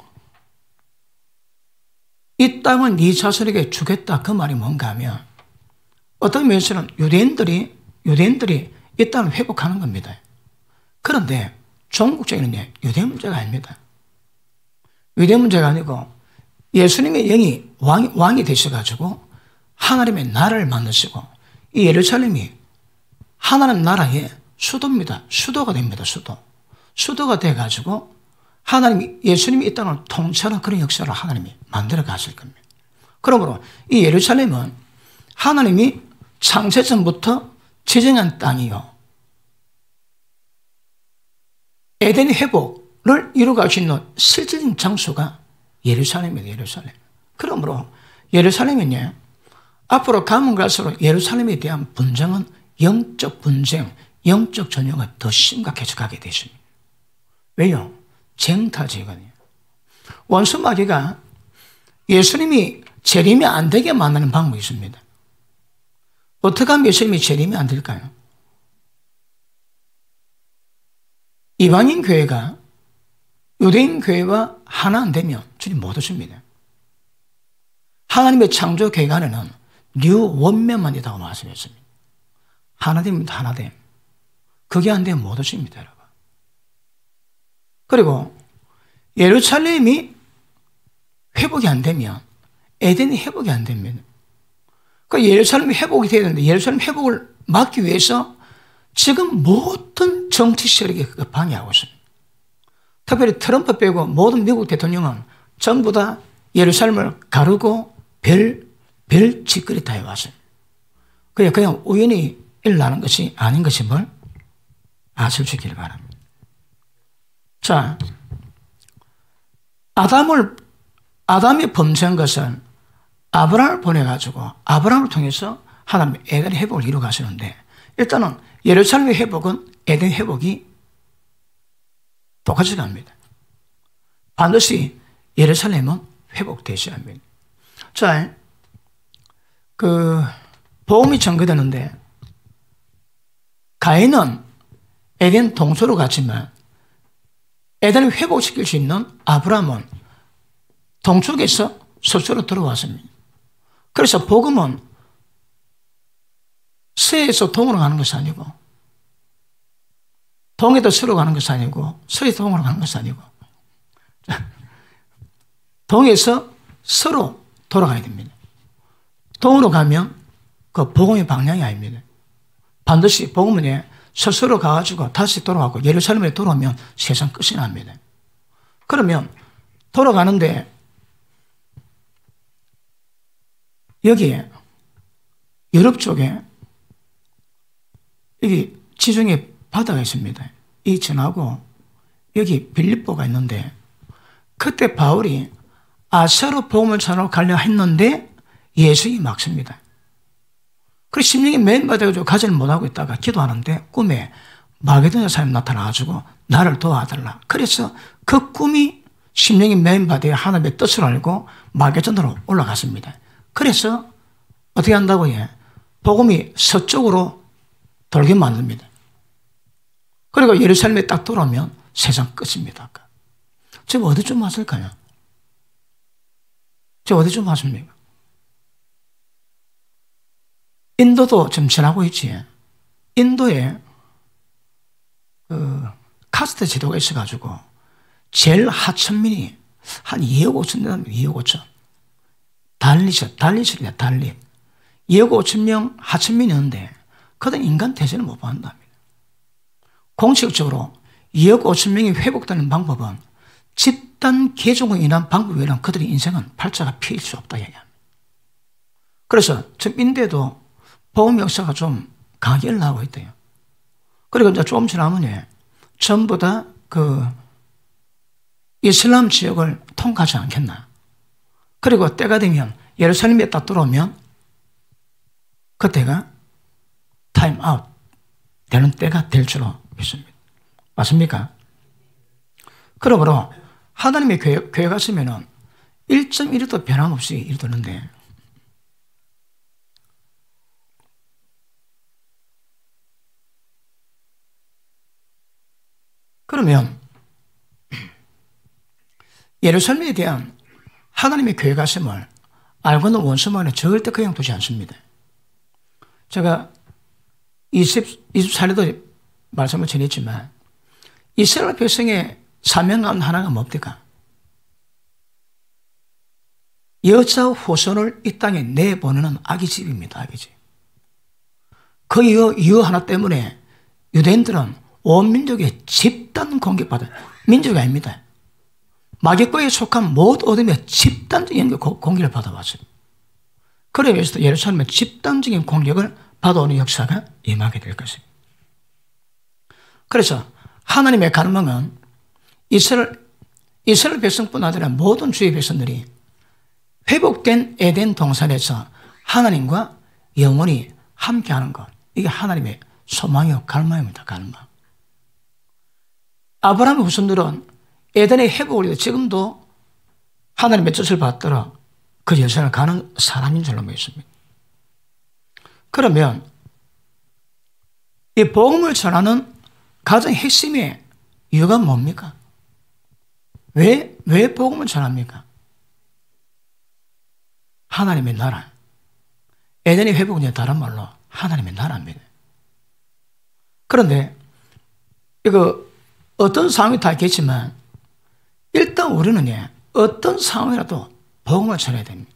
이 땅은 네 자손에게 주겠다 그 말이 뭔가 하면 어떤 면에서는 유대인들이 이 땅을 회복하는 겁니다. 그런데 종국적인 유대 문제가 아닙니다. 유대 문제가 아니고 예수님의 영이 왕이 되셔가지고 하나님의 나라를 만드시고 이 예루살렘이 하나님 나라의 수도입니다. 수도가 됩니다. 수도가 돼가지고 하나님이 예수님이 이 땅을 통치하는 그런 역사를 하나님이 만들어 가실 겁니다. 그러므로 이 예루살렘은 하나님이 창세전부터 지정한 땅이요. 에덴 회복을 이루어갈 수 있는 실질적인 장소가 예루살렘입니다. 예루살렘. 그러므로 예루살렘은요. 앞으로 가면 갈수록 예루살렘에 대한 분쟁은 영적 분쟁, 영적 전쟁은 더 심각해져 가게 되십니다. 왜요? 쟁탈지거든요. 원수 마귀가 예수님이 재림이 안 되게 만드는 방법이 있습니다. 어떻게 하면 예수님이 재림이 안 될까요? 이방인 교회가 유대인 교회와 하나 안 되면 주님 못 오십니다. 하나님의 창조 계획 안에는 뉴 원맨만 있다고 말씀했습니다. 하나 됩니다. 하나 됨. 그게 안 되면 못 오십니다. 여러분. 그리고 예루살렘이 회복이 안 되면 에덴이 회복이 안 됩니다. 그러니까 예루살렘이 회복이 돼야 되는데 예루살렘 회복을 막기 위해서 지금 모든 정치 세력이 그걸 방해하고 있습니다. 특별히 트럼프 빼고 모든 미국 대통령은 전부 다 예루살렘을 가르고 별 짓거리 다 해왔어요. 그냥 우연히 일어나는 것이 아닌 것이 뭘 아실 바랍니다. 자, 아담이 범죄한 것은 아브라함을 보내가지고 아브라함을 통해서 하나님 에덴 회복을 이루어 가시는데 일단은 예루살렘의 회복은 에덴 회복이 똑같이 갑니다. 반드시 예루살렘은 회복되셔야 합니다. 자, 복음이 전개되는데 가인은 에덴 동서로 갔지만 에덴을 회복시킬 수 있는 아브라함은 동쪽에서 서쪽으로 들어왔습니다. 그래서 복음은 서에서 동으로 가는 것이 아니고 동에서 서로 가는 것이 아니고 서에서 동으로 가는 것이 아니고 동에서 서로 돌아가야 됩니다. 동으로 가면 그 복음의 방향이 아닙니다. 반드시 복음은 서서로 가가지고 다시 돌아가고 예루살렘에 돌아오면 세상 끝이 납니다. 그러면 돌아가는데 여기에 유럽 쪽에 여기 지중해 바다가 있습니다. 이 전하고 여기 빌립보가 있는데 그때 바울이 아시아로 복음을 전하러 가려 했는데 예수님이 막습니다. 그래서 심령이 맨 바닥에 가지를 못하고 있다가 기도하는데 꿈에 마게도냐 사람이 나타나가지고 나를 도와달라. 그래서 그 꿈이 심령이 메인바디에 하나님의 뜻을 알고 마게도나로 올라갔습니다. 그래서 어떻게 한다고요? 복음이 서쪽으로 돌게 만듭니다. 그리고 예루살렘에 딱 돌아오면 세상 끝입니다. 지금 어디쯤 왔을까요? 지금 어디쯤 왔습니까? 인도도 지금 지나고 있지. 인도에 카스트 제도가 있어가지고 제일 하천민이 한 2억 5천 명, 2억 5천. 달리시래, 달리. 2억 5천 명 하천민이 있는데 그들은 인간 대전을 못 받는답니다. 공식적으로 2억 5천 명이 회복되는 방법은 집단 개종으로 인한 방법이 아니라 그들의 인생은 팔자가 피일 수 없다 얘기합니다. 그래서 지금 인도에도 복음 역사가 좀 강하게 일어나고 있대요. 그리고 이제 조금 지나면 전부 다 이슬람 지역을 통과하지 않겠나. 그리고 때가 되면 예루살렘에 딱 들어오면 그때가 타임아웃 되는 때가 될 줄로 믿습니다. 맞습니까? 그러므로 하나님의 교회 갔으면 1.1도 변함없이 이루는데 그러면 예루살렘에 대한 하나님의 교회 갔음을 알고는 원수만에 절대 그냥 두지 않습니다. 제가 24년도 말씀을 전했지만 이스라엘 백성의 사명감 하나가 뭡니까? 여자 후손을 이 땅에 내보내는 아기집입니다. 아기집. 그 이유 하나 때문에 유대인들은 온 민족의 집단 공격받아요. 민족이 아닙니다. 마귀과에 속한 모든 어둠의 집단적인 공격을 받아왔어요. 그러면서 예루살렘의 집단적인 공격을 받아오는 역사가 임하게 될 것입니다. 그래서 하나님의 갈망은 이스라엘 백성뿐 아니라 모든 주의 백성들이 회복된 에덴 동산에서 하나님과 영원히 함께하는 것. 이게 하나님의 소망이요 갈망입니다. 갈망. 아브라함의 후손들은 에덴의 회복을 위해 지금도 하나님의 뜻을 받들어 그 여정을 가는 사람인 줄로 믿습니다. 그러면 이 복음을 전하는 가장 핵심의 이유가 뭡니까? 왜 복음을 전합니까? 하나님의 나라. 에덴의 회복은 다른 말로 하나님의 나라입니다. 그런데 이거 어떤 상황이 다 있겠지만 일단 우리는 어떤 상황이라도 복음을 전해야 됩니다.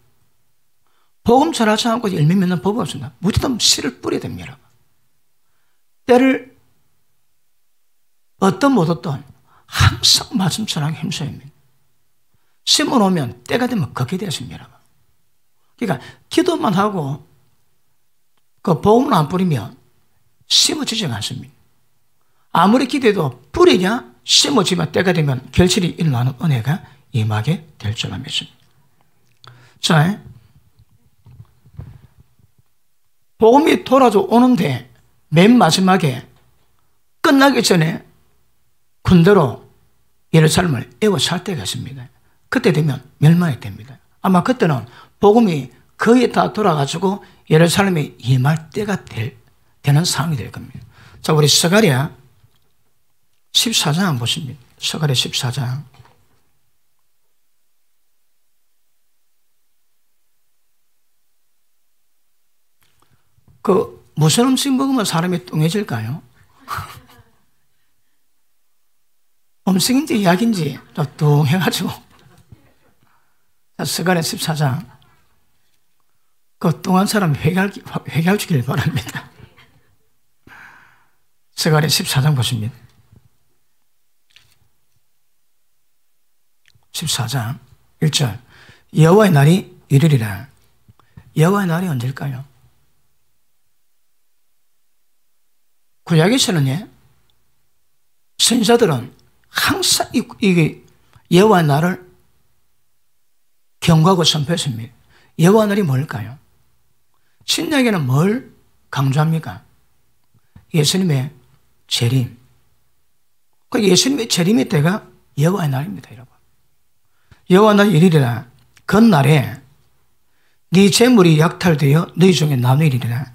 복음 전하지 않고 열매 맺는 법이 없습니다. 무조건 씨를 뿌려야 됩니다. 때를 어떤 못 얻던 항상 말씀 전하기 힘써야 합니다. 심어놓으면 때가 되면 걷게 되었습니다. 그러니까 기도만 하고 그 복음을 안 뿌리면 심어지지가 않습니다. 아무리 기도해도 뿌리냐 심어지면 때가 되면 결실이 일어나는 은혜가 임하게 될 줄로 믿습니다. 자, 복음이 돌아오는데 맨 마지막에 끝나기 전에 군대로 예루살렘을 에워쌀 때가 있습니다. 그때 되면 멸망이 됩니다. 아마 그때는 복음이 거의 다 돌아가지고 예루살렘에 임할 때가 되는 상황이 될 겁니다. 자, 우리 스가랴 14장 한번 보십니다. 스가랴 14장. 무슨 음식 먹으면 사람이 뚱해질까요? 음식인지 약인지 뚱해가지고. 스가랴 14장. 그 뚱한 사람 회개할 주길 바랍니다. 스가랴 14장 보십니다. 14장 1절. 여호와의 날이 이르리라. 여호와의 날이 언제일까요? 구약에서는 선지자들은 항상 이게 여호와의 날을 경고하고 선포했습니다. 여호와의 날이 뭘까요? 신약에는 뭘 강조합니까? 예수님의 재림. 그 예수님의 재림의 때가 여호와의 날입니다, 여러분. 여호와 날 일이라. 그날에 네 재물이 약탈되어 너희 중에 나누리라.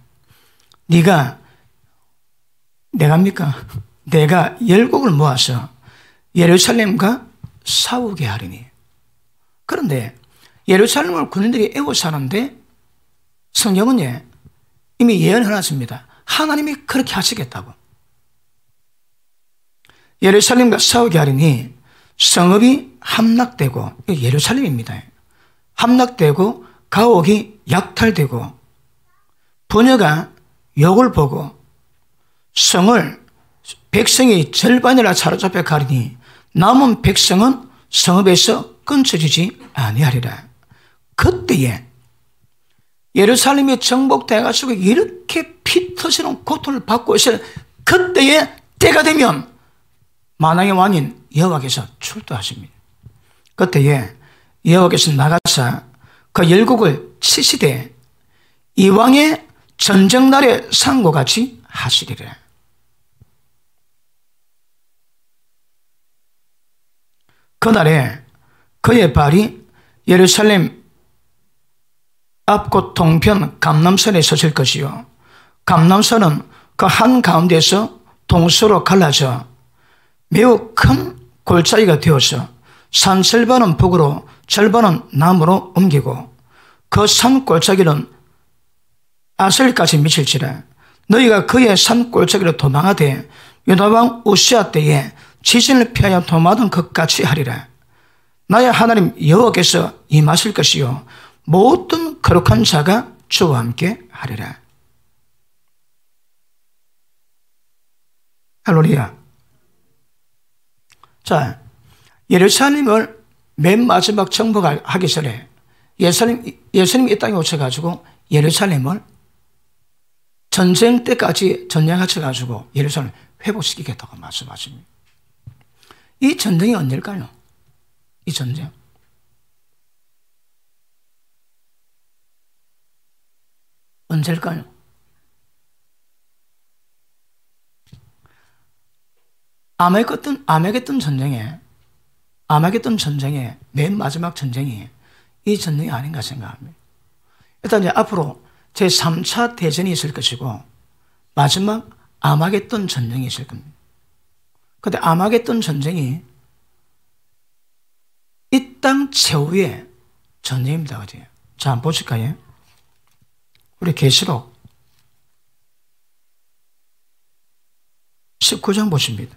네가 내가 열국을 모아서 예루살렘과 싸우게 하리니. 그런데 예루살렘을 군인들이 애워싸는데 성경은 이미 예언해놨습니다. 하나님이 그렇게 하시겠다고. 예루살렘과 싸우게 하리니 성읍이 함락되고, 예루살렘입니다. 함락되고 가옥이 약탈되고 부녀가 욕을 보고 성을 백성이 절반이라 사로잡혀 가리니 남은 백성은 성읍에서 끊쳐지지 아니하리라. 그때에 예루살렘이 정복돼가지고 이렇게 피 터지는 고통을 받고 있을 그때에 때가 되면 만왕의 왕인 여호와께서 출두하십니다. 그때에 여호와께서 나가사 그 열국을 치시되 이왕의 전쟁날의 상고같이 하시리라. 그날에 그의 발이 예루살렘 앞곳 동편 감람산에 서실 것이요 감람산은 그 한가운데서 동서로 갈라져 매우 큰 골짜기가 되어서 산 절반은 북으로 절반은 남으로 옮기고 그 산 골짜기는 아셀까지 미칠지라. 너희가 그의 산 골짜기로 도망하되 유다왕 우시아 때에 지진을 피하여 도망하던 것 같이 하리라. 나의 하나님 여호와께서 임하실 것이요 모든 거룩한 자가 주와 함께 하리라. 할렐루야. 자, 예루살렘을 맨 마지막 정복하기 전에 예수님이 이 땅에 오셔가지고 예루살렘을 전쟁 때까지 전쟁하셔가지고 예루살렘을 회복시키겠다고 말씀하십니다. 이 전쟁이 언제일까요? 이 전쟁. 언제일까요? 아메게돈 전쟁의 맨 마지막 전쟁이 이 전쟁이 아닌가 생각합니다. 일단 이제 앞으로 제3차 대전이 있을 것이고 마지막 아마겟돈 전쟁이 있을 겁니다. 그런데 아마겟돈 전쟁이 이 땅 최후의 전쟁입니다. 어디에? 자, 한번 보실까요? 우리 계시록 19장 보십니다.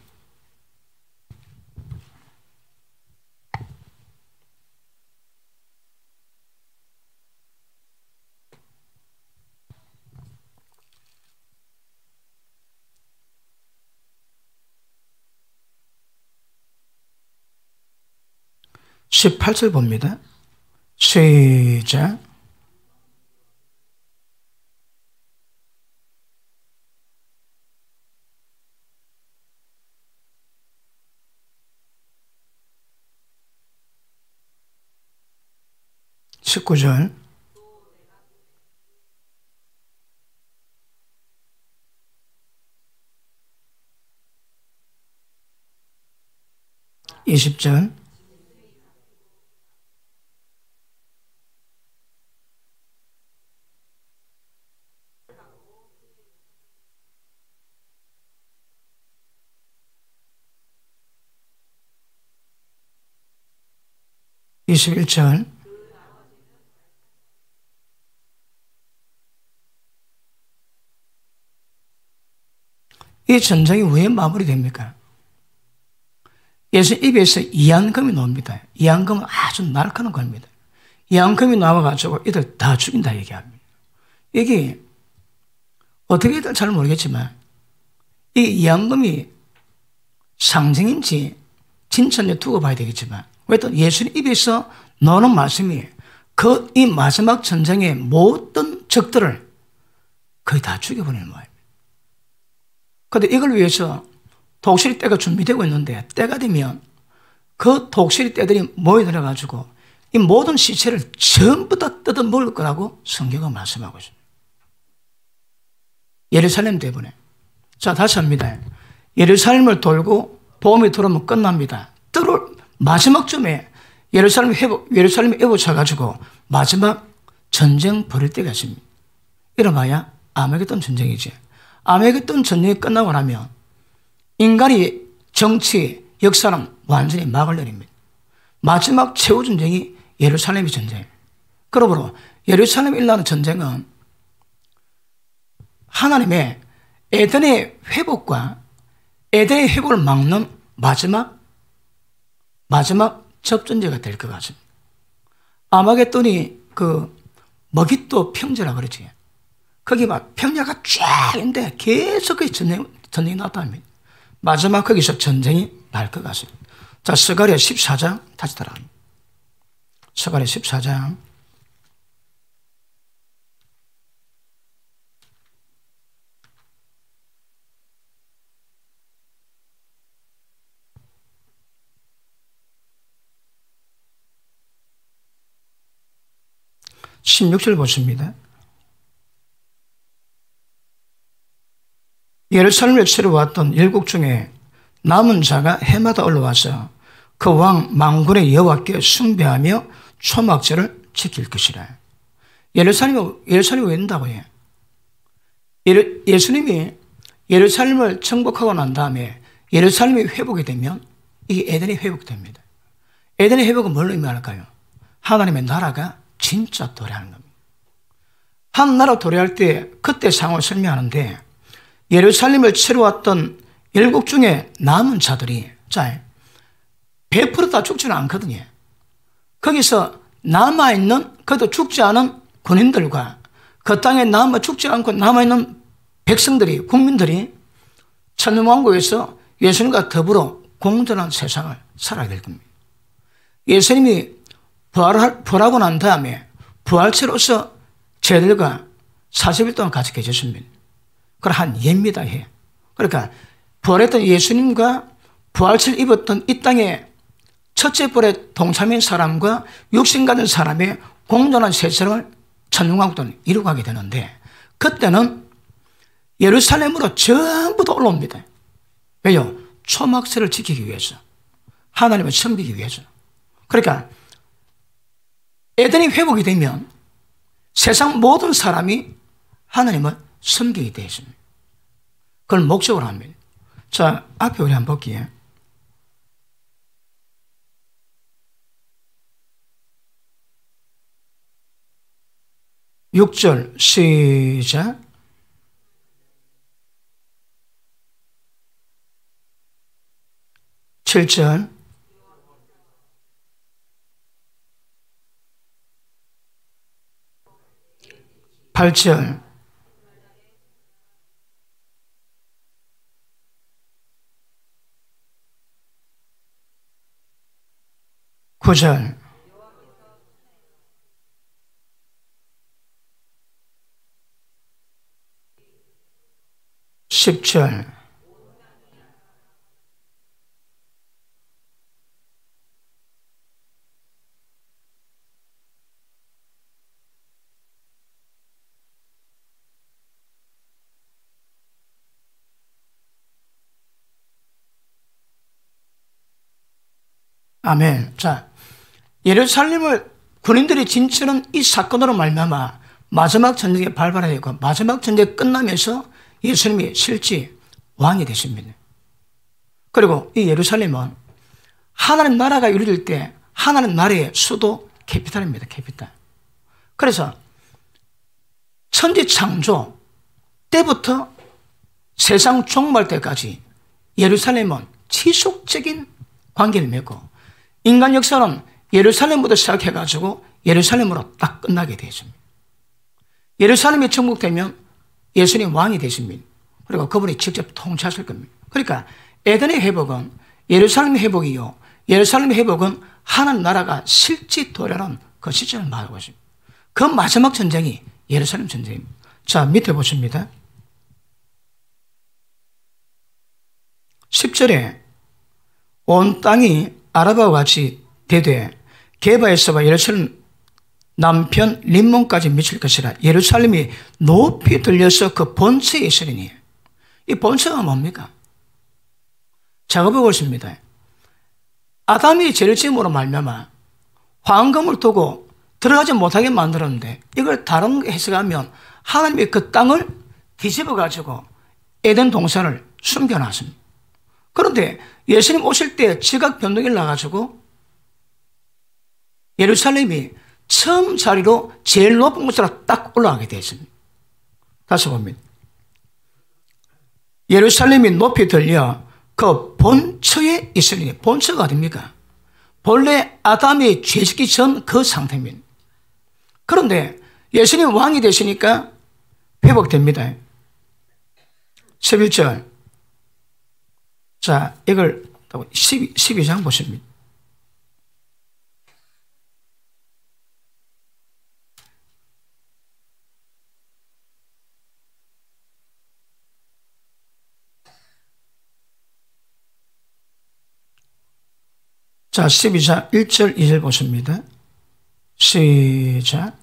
(18절) 봅니다. 시작. (19절) (20절) 21절 이 전쟁이 왜 마무리됩니까? 예수 입에서 이한금이 나옵니다. 이한금은 아주 날카로운 겁니다. 이한금이 나와가지고 이들 다 죽인다 얘기합니다. 이게 어떻게든 잘 모르겠지만 이 이한금이 상징인지 진짜인지 두고 봐야 되겠지만 왜또 예수님 입에서 나오는 말씀이 이 마지막 전쟁의 모든 적들을 거의 다 죽여버리는 모양입니다. 그런데 이걸 위해서 독수리 떼가 준비되고 있는데 때가 되면 그 독수리 떼들이 모여들어가지고 이 모든 시체를 전부 다 뜯어 먹을 거라고 성경은 말씀하고 있습니다. 예루살렘 때문에. 자, 다시 합니다. 예루살렘을 돌고 봄이 들어오면 끝납니다. 마지막쯤에 예루살렘에 애워쳐가지고 마지막 전쟁 벌일 때가 있습니다. 이러봐야 아메게돈 전쟁이지. 아메게돈 전쟁이 끝나고 나면 인간이 정치, 역사는 완전히 막을 내립니다. 마지막 최후 전쟁이 예루살렘의 전쟁이에요. 그러므로 예루살렘에 일어나는 전쟁은 하나님의 에덴의 회복과 에덴의 회복을 막는 마지막 접전제가 될 것 같습니다. 아마겟돈이 머깃도 평지라 그러지. 거기 막 평야가 쫙 있는데 계속 그 전쟁이 나타납니다. 마지막 거기서 전쟁이 날 것 같습니다. 자, 스가랴 14장 다시 따라갑니다. 스가랴 14장 16절 보십니다. 예루살렘을 치러 왔던 일국 중에 남은 자가 해마다 올라와서 그 왕 만군의 여호와께 숭배하며 초막절을 지킬 것이라. 예루살렘이 왜 된다고 해요? 예수님이 예루살렘을 정복하고 난 다음에 예루살렘이 회복이 되면 이게 에덴이 회복됩니다. 에덴의 회복은 뭘 의미할까요? 하나님의 나라가 진짜 도래하는 겁니다. 한 나라 도래할 때 그때 상황을 설명하는데 예루살렘을 치러 왔던 일국 중에 남은 자들이 100% 다 죽지는 않거든요. 거기서 남아있는 그래도 죽지 않은 군인들과 그 땅에 죽지 않고 남아있는 백성들이 국민들이 천년왕국에서 예수님과 더불어 공존한 세상을 살아야 될 겁니다. 예수님이 부활하고 난 다음에 부활체로서 저희들과 40일 동안 같이 계셨습니다. 그걸 한 예입니다. 해. 그러니까 부활했던 예수님과 부활체를 입었던 이 땅의 첫째 부활의 동참인 사람과 육신 가진 사람의 공존한 세상을 천년왕국은 이루고 가게 되는데 그때는 예루살렘으로 전부 다 올라옵니다. 왜요? 초막세를 지키기 위해서, 하나님을 섬기기 위해서. 그러니까 에덴이 회복이 되면 세상 모든 사람이 하나님을 섬기게 되어 있습니다. 그걸 목적으로 합니다. 자, 앞에 우리 한번 볼게요. 육 절 시작. 칠 절 8절 9절 10절 아멘. 자, 예루살렘을 군인들이 진치는 이 사건으로 말미암아 마지막 전쟁이 발발하게 되고 마지막 전쟁이 끝나면서 예수님이 실제 왕이 되십니다. 그리고 이 예루살렘은 하나님 나라가 이루어질 때 하나님 나라의 수도 캐피탈입니다. 캐피탈. 그래서 천지 창조 때부터 세상 종말 때까지 예루살렘은 지속적인 관계를 맺고 인간 역사는 예루살렘부터 시작해가지고 예루살렘으로 딱 끝나게 되었습니다. 예루살렘이 정복되면 예수님 왕이 되십니다. 그리고 그분이 직접 통치하실 겁니다. 그러니까 에덴의 회복은 예루살렘의 회복이요, 예루살렘의 회복은 하나님 나라가 실제 도래하는 그 시점을 말하고 있습니다. 그 마지막 전쟁이 예루살렘 전쟁입니다. 자, 밑에 보십니다. 10절에 온 땅이 아라바와 같이 되되 게바에서와 예루살렘 남편 림몬까지 미칠 것이라. 예루살렘이 높이 들려서 그 본처에 있으리니. 이 본처가 뭡니까? 작업하고 있습니다. 아담이 죄를 지음으로 말미암아 황금을 두고 들어가지 못하게 만들었는데 이걸 다른 해석하면 하나님이 그 땅을 뒤집어 가지고 에덴 동산을 숨겨놨습니다. 그런데 예수님 오실 때 지각 변동이 나가지고 예루살렘이 처음 자리로 제일 높은 곳으로 딱 올라가게 되었습니다. 다시 봅니다. 예루살렘이 높이 들려 그 본처에 있으니, 본처가 어딥니까? 본래 아담이 죄짓기 전 그 상태입니다. 그런데 예수님 왕이 되시니까 회복됩니다. 11절. 자, 이걸 12장 보십니다. 자, 12장 1절 2절 보십니다. 시작.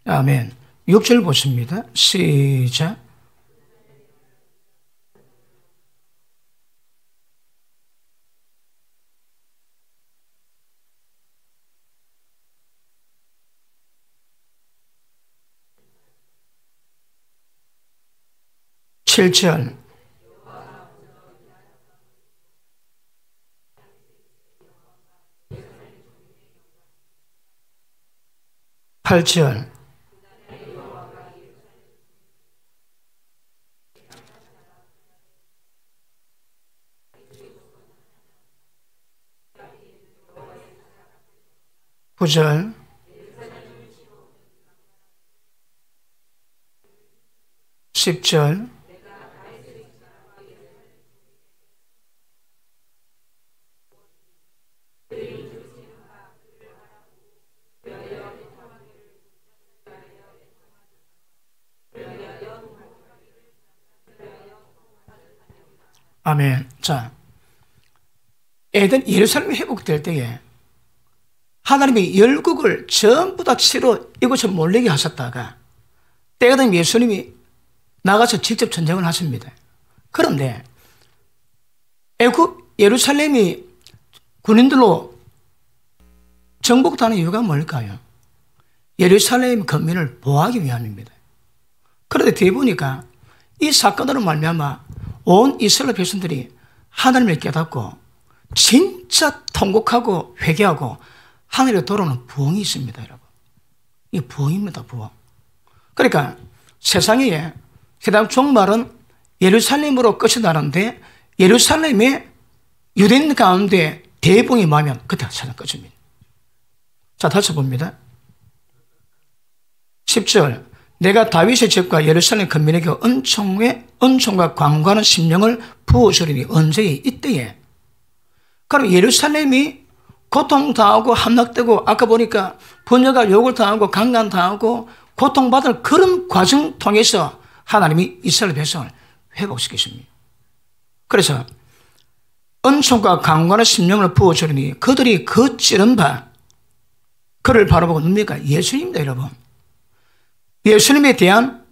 아멘. 6절 보십니다. 시작. 칠절. 팔절. 구절. 10절. 아멘. 자, 에덴 예루살렘이 회복될 때에 하나님이 열국을 전부 다 치러 이곳에 몰리게 하셨다가 때가 되면 예수님이 나가서 직접 전쟁을 하십니다. 그런데 애굽 예루살렘이 군인들로 정복하는 이유가 뭘까요? 예루살렘 거민을 보호하기 위함입니다. 그런데 뒤에 보니까 이 사건으로 말미암아 온 이스라엘 백성들이 하나님을 깨닫고 진짜 통곡하고 회개하고 하늘에 돌아오는 부흥이 있습니다, 여러분. 이 부흥입니다, 부흥. 그러니까 세상에 세상 종말은 예루살렘으로 끝이 나는데 예루살렘에 유대인 가운데 대부흥이 임하면 그때가 세상 끝입니다. 자, 다시 봅니다. 10절. 내가 다윗의 집과 예루살렘 건민에게 은총과 광고하는 심령을 부어주리니 언제에? 이때에. 그럼 예루살렘이 고통당하고 함락되고 아까 보니까 부녀가 욕을 당하고 강간당하고 고통받을 그런 과정 통해서 하나님이 이스라엘 백성을 회복시키십니다. 그래서 은총과 강구하는 심령을 부어주리니 그들이 그 찌른 바 그를 바라보고 누굽니까? 예수님입니다, 여러분. 예수님에 대한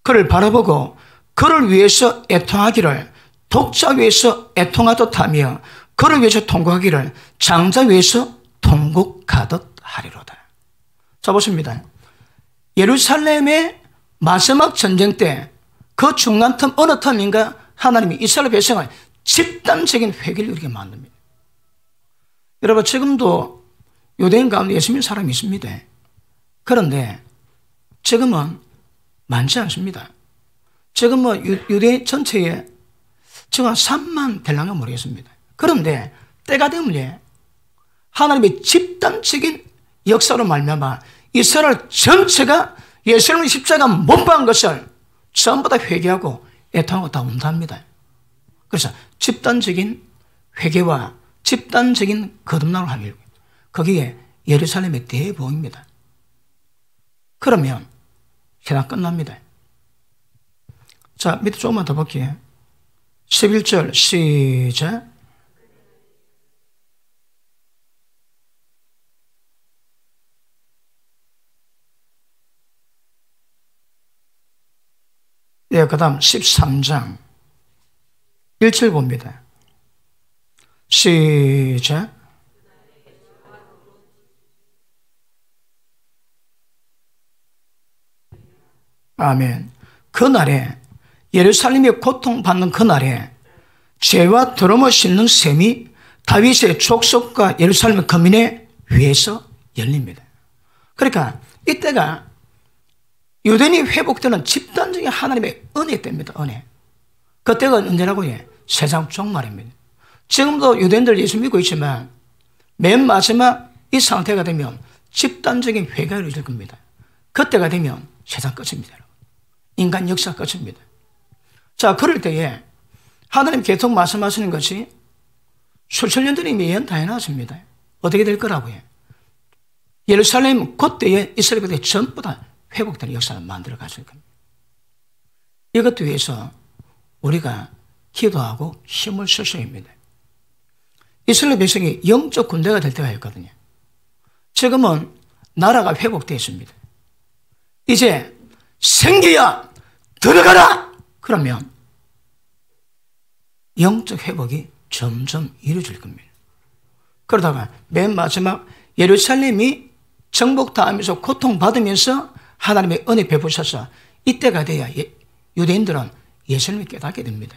그를 바라보고 그를 위해서 애통하기를 독자 위해서 애통하듯 하며 그를 위해서 통곡하기를 장자 위해서 통곡하듯 하리로다. 자, 보십니다. 예루살렘의 마지막 전쟁 때 그 중간 틈 어느 틈인가 하나님이 이스라엘 백성을 집단적인 회개를 이루게 만듭니다. 여러분, 지금도 유대인 가운데 예수 믿는 사람이 있습니다. 그런데 지금은 많지 않습니다. 지금 유대인 전체에 지금 한 3만 될랑가 모르겠습니다. 그런데 때가 되면 하나님의 집단적인 역사로 말미암아 이스라엘 전체가 예수님의 십자가 못 박은 것을 전부 다 회개하고 애통하고 다 온답니다. 그래서 집단적인 회개와 집단적인 거듭남을 하길 거기에 예루살렘의 대부흥입니다. 그러면 세상 끝납니다. 자, 밑에 조금만 더 볼게요. 11절 시작. 네, 그 다음 13장 1절 봅니다. 시작. 아멘. 그날에 예루살렘이 고통받는 그날에 죄와 더러움을 씻는 셈이 다윗의 족속과 예루살렘 거민에 위해서 열립니다. 그러니까 이때가 유대인이 회복되는 집단적인 하나님의 은혜 때입니다. 은혜. 그때가 언제라고 해? 세상 종말입니다. 지금도 유대인들 예수 믿고 있지만 맨 마지막 이 상태가 되면 집단적인 회개가 이루어질 겁니다. 그때가 되면 세상 끝입니다. 인간 역사 끝입니다. 자, 그럴 때에 하나님 계속 말씀하시는 것이 수천 년 전에 예언 다 해놨습니다. 어떻게 될 거라고요? 예루살렘 그때에 이스라엘 백성이 전부 다 회복되는 역사를 만들어 가실 겁니다. 이것도 위해서 우리가 기도하고 힘을 써야 합니다. 이스라엘 백성이 영적 군대가 될 때가 있거든요. 지금은 나라가 회복되어 있습니다. 이제 생기야 들어가라! 그러면 영적 회복이 점점 이루어질 겁니다. 그러다가 맨 마지막 예루살렘이 정복당하면서 고통받으면서 하나님의 은혜 베푸셔서 이때가 돼야 유대인들은 예수님을 깨닫게 됩니다.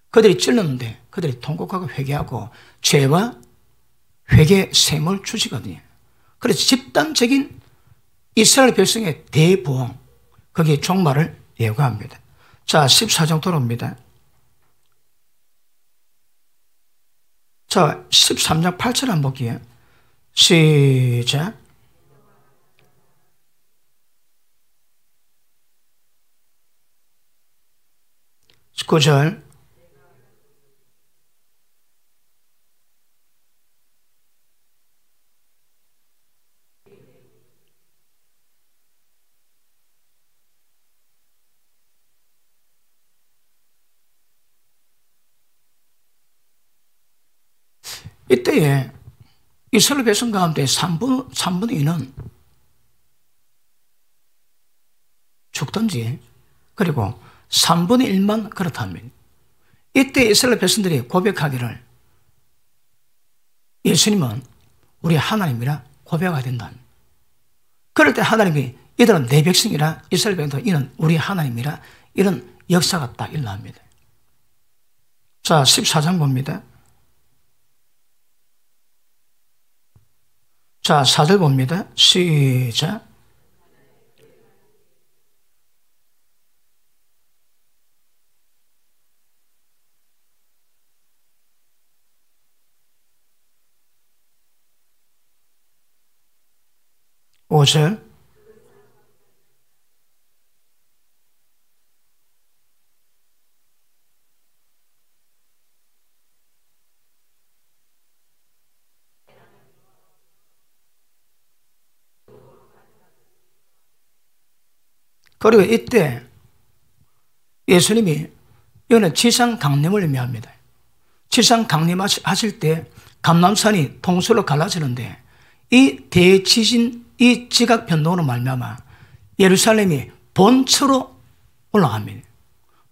그들이 찔렀는데 그들이 통곡하고 회개하고 죄와 회개 셈을 주시거든요. 그래서 집단적인 이스라엘 백성의 대부흥, 거기에 종말을 예고합니다. 자, 14장 돌아옵니다. 자, 13장 8절 한번 볼게요. 시작. 구절. 이때에 이스라엘 백성 가운데 3분의 2는 죽든지 그리고 3분의 1만 그렇다면 이때 이스라엘 백성들이 고백하기를 예수님은 우리 하나님이라 고백해야 된다. 그럴 때 하나님이 이들은 내 백성이라 이스라엘 백성들은 이는 우리 하나님이라 이런 역사가 딱 일어납니다. 자, 14장 봅니다. 자, 4절 봅니다. 시작. 오절. 그리고 이때 예수님이 이거는 지상 강림을 의미합니다. 지상 강림하실 때 감람산이 동서로 갈라지는데 이 대지진, 이 지각 변동으로 말미암아 예루살렘이 본처로 올라갑니다.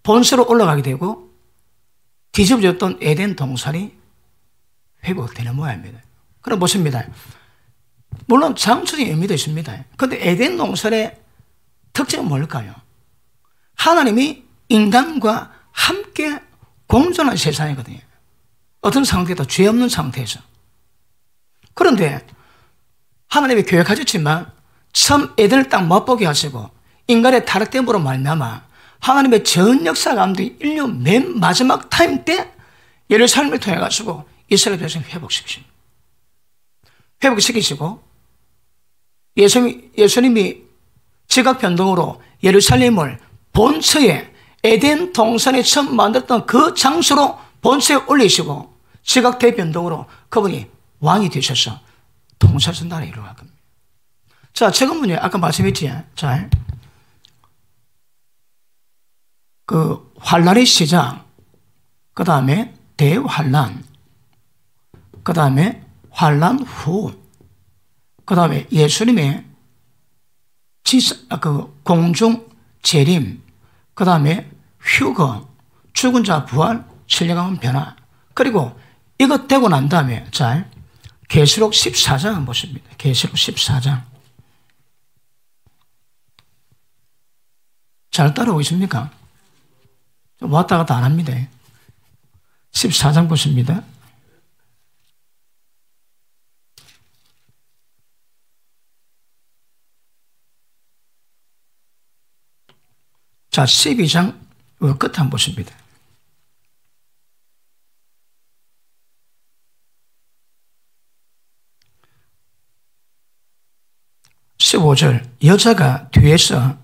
본처로 올라가게 되고 뒤집어졌던 에덴 동산이 회복되는 모양입니다. 그럼 보십니다. 물론 장소적인 의미도 있습니다. 그런데 에덴 동산의 특징은 뭘까요? 하나님이 인간과 함께 공존한 세상이거든요. 어떤 상태도 죄 없는 상태에서. 그런데 하나님이 계획하셨지만 처음 에덴을 딱 맛보게 하시고 인간의 타락됨으로 말미암아 하나님의 전 역사 가운데 인류 맨 마지막 타임 때 예루살렘을 통해 가지고 이스라엘 백성을 회복시키십니다. 회복시키시고 예수님이 지각 변동으로 예루살렘을 본처에 에덴 동산에 처음 만들었던 그 장소로 본처에 올리시고 지각 대변동으로 그분이 왕이 되셔서 통치하신 나라를 이루어갈 겁니다. 자, 지금은요, 아까 말씀했지. 자, 그 환란의 시작, 그 다음에 대환란, 그 다음에 환란 후, 그 다음에 예수님의 공중 재림, 그 다음에 휴거, 죽은 자 부활, 천리강원 변화. 그리고 이것 되고 난 다음에 자 계시록 14장 보십니다. 계시록 14장. 잘 따라오고 있습니까? 좀 왔다 갔다 안 합니다. 14장 보십니다. 자, 12장 끝 한번 보십니다. 15절 여자가 뒤에서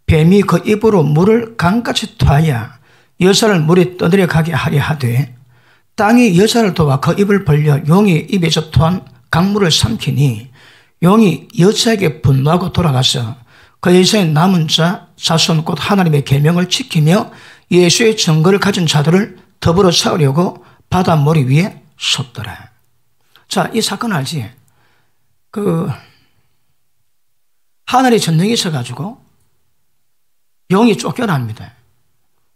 뱀이 그 입으로 물을 강같이 토하여 여자를 물에 떠내려 가게 하려 하되 땅이 여자를 도와 그 입을 벌려 용이 입에서 토한 강물을 삼키니 용이 여자에게 분노하고 돌아가서 그 여자의 남은 자 자손 곧 하나님의 계명을 지키며 예수의 증거를 가진 자들을 더불어 싸우려고 바다 머리 위에 섰더라. 자, 이 사건 알지? 하늘에 전쟁이 있어가지고 용이 쫓겨납니다.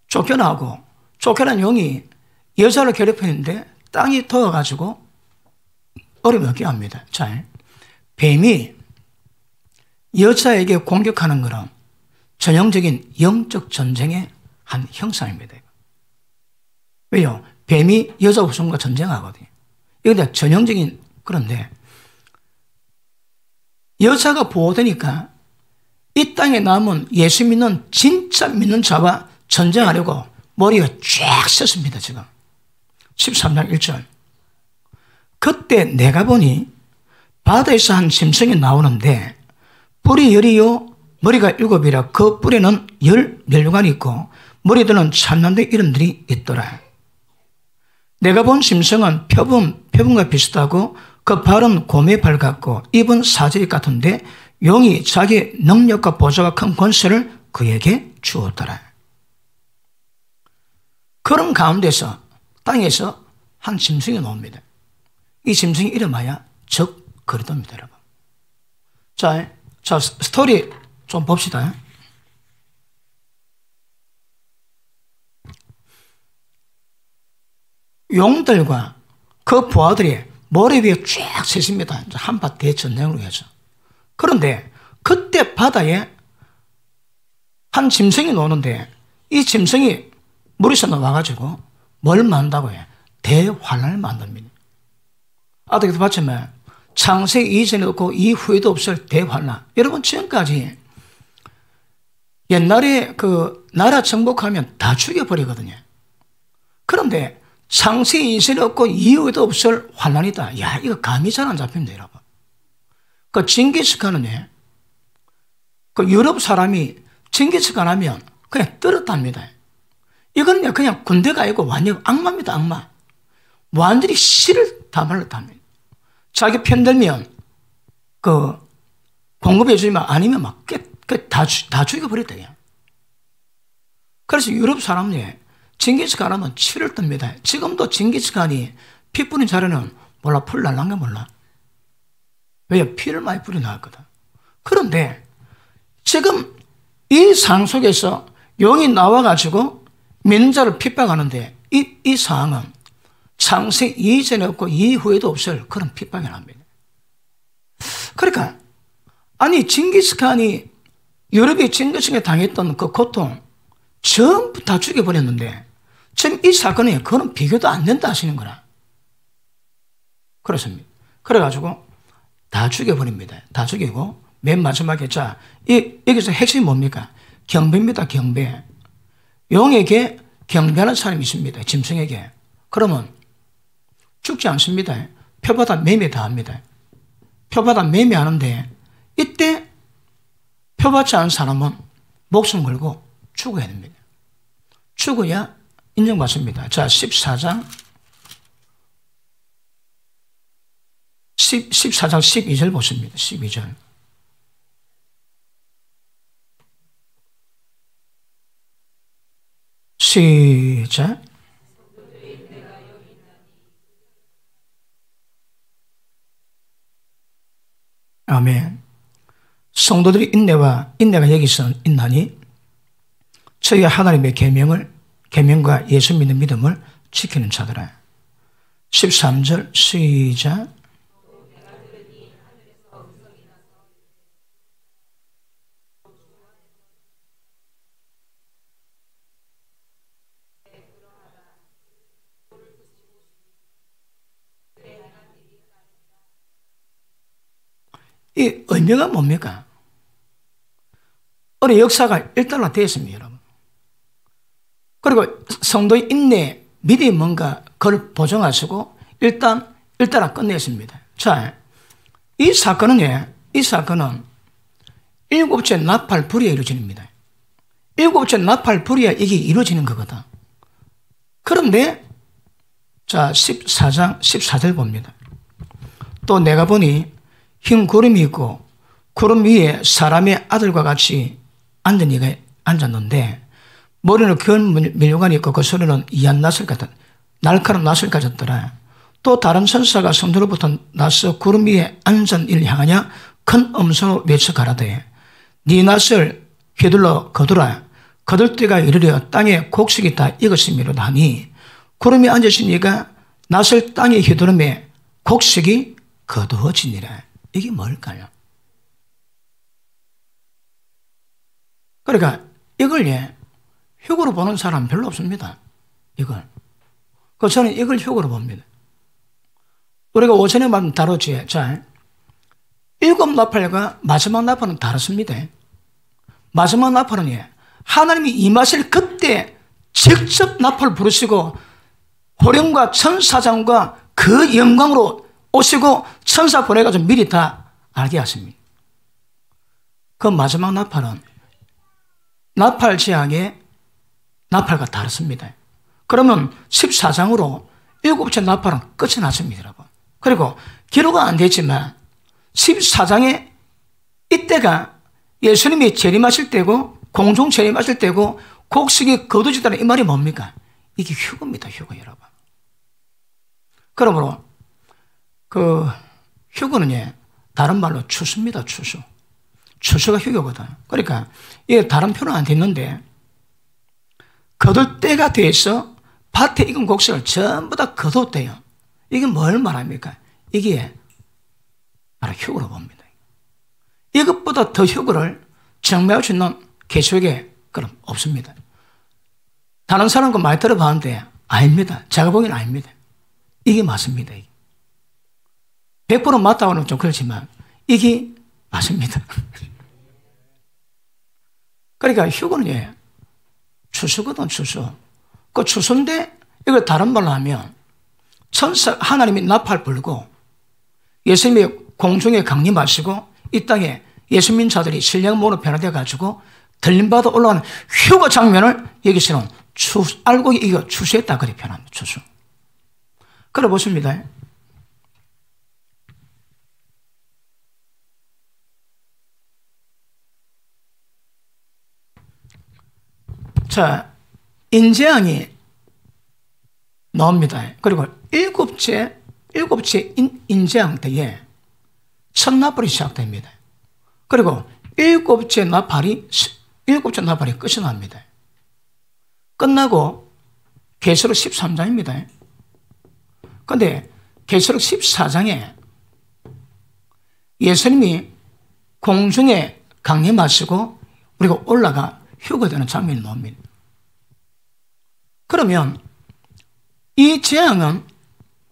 쫓겨난 용이 여자를 괴롭히는데 땅이 더워가지고 어려움을 겪게 합니다. 자, 뱀이 여자에게 공격하는 것은 전형적인 영적 전쟁의 한 형상입니다. 왜요? 뱀이 여자 후손과 전쟁하거든요. 이건 전형적인 그런데 여자가 보호되니까 이 땅에 남은 예수 믿는 진짜 믿는 자와 전쟁하려고 머리가 쫙 섰습니다. 지금 13장 1절 그때 내가 보니 바다에서 한 짐승이 나오는데 뿔이 열이요 머리가 7이라 그 뿔에는 10멸류관이 있고 머리들은 찬란된 이름들이 있더라. 내가 본 짐승은 표범과 비슷하고 그 발은 곰의 발 같고 입은 사제리 같은데 용이 자기 능력과 보좌가 큰 권세를 그에게 주었더라. 그런 가운데서 땅에서 한 짐승이 나옵니다. 이 짐승이 이름하여 적그리스도입니다, 여러분. 자, 스토리 좀 봅시다. 용들과 그 부하들이 모래 위에 쫙 섰습니다. 한파 대전쟁으로 해서. 그런데 그때 바다에 한 짐승이 노는데 이 짐승이 물에서 나와가지고 뭘 만든다고 해? 대환란을 만듭니다. 아들께서 봤지만 창세기 이전에도 없고 이후에도 없을 대환란. 여러분 지금까지 옛날에 그 나라 정복하면 다 죽여버리거든요. 그런데 창세기 이전에 없고 이후에도 없을 환란이다. 야, 이거 감이 잘 안 잡힙니다, 여러분. 그 징기스칸은 그 유럽 사람이 징기스칸 하면 그냥 떨었답니다. 이거는 그냥 군대가 아니고 완전 악마입니다, 악마. 완전히 씨를 다 발랐답니다. 자기 편들면 그 공급해주면 아니면 막 다 죽여버렸다. 그래서 유럽 사람이 징기스칸 하면 치를 뜹니다. 지금도 징기스칸이 피 뿌린 자리는 몰라, 풀 날란가 몰라. 왜요? 피를 많이 뿌려 나왔거든. 그런데 지금 이 상황 속에서 용이 나와가지고 믿는 자를 핍박하는데 이 상황은 창세기 이전에 없고 이후에도 없을 그런 핍박이 납니다. 그러니까 아니 징기스칸이 유럽이 징기스칸에 당했던 그 고통 전부 다 죽여버렸는데 지금 이 사건에 그거는 비교도 안 된다 하시는 거라. 그렇습니다. 그래가지고 다 죽여버립니다. 다 죽이고 맨 마지막에 자 여기서 핵심이 뭡니까? 경배입니다. 경배. 용에게 경배하는 사람이 있습니다. 짐승에게. 그러면 죽지 않습니다. 표받아 매매 다 합니다. 표받아 매매하는데 이때 표받지 않은 사람은 목숨 걸고 죽어야 됩니다. 죽어야 인정받습니다. 자, 14장 12절 보십니다. 12절. 시작. 아멘. 성도들이 인내가 여기서 있나니 저희 하나님의 계명과 예수 믿는 믿음을 지키는 자들아. 13절 시작. 이 의미가 뭡니까? 우리 역사가 일단화되었습니다, 여러분. 그리고 성도의 인내, 믿음이 뭔가 그걸 보정하시고 일단화 끝냈습니다. 자, 이 사건은 일곱째 나팔 불이에 이루어집니다. 일곱째 나팔 불이에 이게 이루어지는 거거든. 그런데 자, 14장 14절 봅니다. 또 내가 보니 흰 구름이 있고 구름 위에 사람의 아들과 같이 앉은 이가 앉았는데 머리는 긴 면류관이 있고 그 소리는 이한 낫을 같은 날카로운 낫을 가졌더라. 또 다른 천사가 성도로부터 나서 구름 위에 앉은 이를 향하여 큰 음성으로 외쳐 가라되 네 낫을 휘둘러 거두라. 거둘 때가 이르려 땅에 곡식이 다 익었음이로다 하니 구름이 앉으신 이가 낫을 땅에 휘두르매 곡식이 거두어지니라. 이게 뭘까요? 그러니까 이걸 흉으로 보는 사람 별로 없습니다. 이걸. 저는 이걸 흉으로 봅니다. 우리가 오전에 말씀 다뤘지. 자, 일곱 나팔과 마지막 나팔은 다릅니다. 마지막 나팔은 하나님이 임하실 그때 직접 나팔 부르시고 호령과 천사장과 그 영광으로 오시고 천사 보내가지고 미리 다 알게 하십니다. 그 마지막 나팔은 나팔 제왕의 나팔과 다릅니다. 그러면 14장으로 일곱째 나팔은 끝이 났습니다, 여러분. 그리고 기록은 안 됐지만 14장에 이때가 예수님이 재림하실 때고 공중 재림하실 때고 곡식이 거두지다는 이 말이 뭡니까? 이게 휴거입니다, 휴거, 여러분. 그러므로 휴거는 다른 말로 추수입니다, 추수. 추수가 휴거거든. 그러니까 이게 다른 표현은 안 됐는데 거둘 때가 돼서 밭에 익은 곡식을 전부 다 거뒀대요. 이게 뭘 말합니까? 이게 바로 휴거로 봅니다. 이것보다 더 휴거를 증명할 수 있는 계시록에 그럼 없습니다. 다른 사람과 많이 들어봤는데 아닙니다. 제가 보기에는 아닙니다. 이게 맞습니다. 100% 맞다고는 좀 그렇지만 이게 맞습니다. 그러니까 휴거는 추수거든, 추수. 그 추수인데 이걸 다른 말로 하면 하나님이 나팔 불고 예수님이 공중에 강림하시고 이 땅에 예수 믿는 자들이 신령모로 변화되어 가지고 들림받아 올라가는 휴거 장면을 여기서는 알고 이거 추수했다 그렇게 표현합니다. 추수. 그래 보십니다. 자, 인재앙이 나옵니다. 그리고 일곱째 인재앙 때에 첫 나팔이 시작됩니다. 그리고 일곱째 나팔이 끝이 납니다. 끝나고 계시록 13장입니다. 그런데 계시록 14장에 예수님이 공중에 강림하시고 그리고 올라가 휴거되는 장면이 나옵니다. 그러면 이 재앙은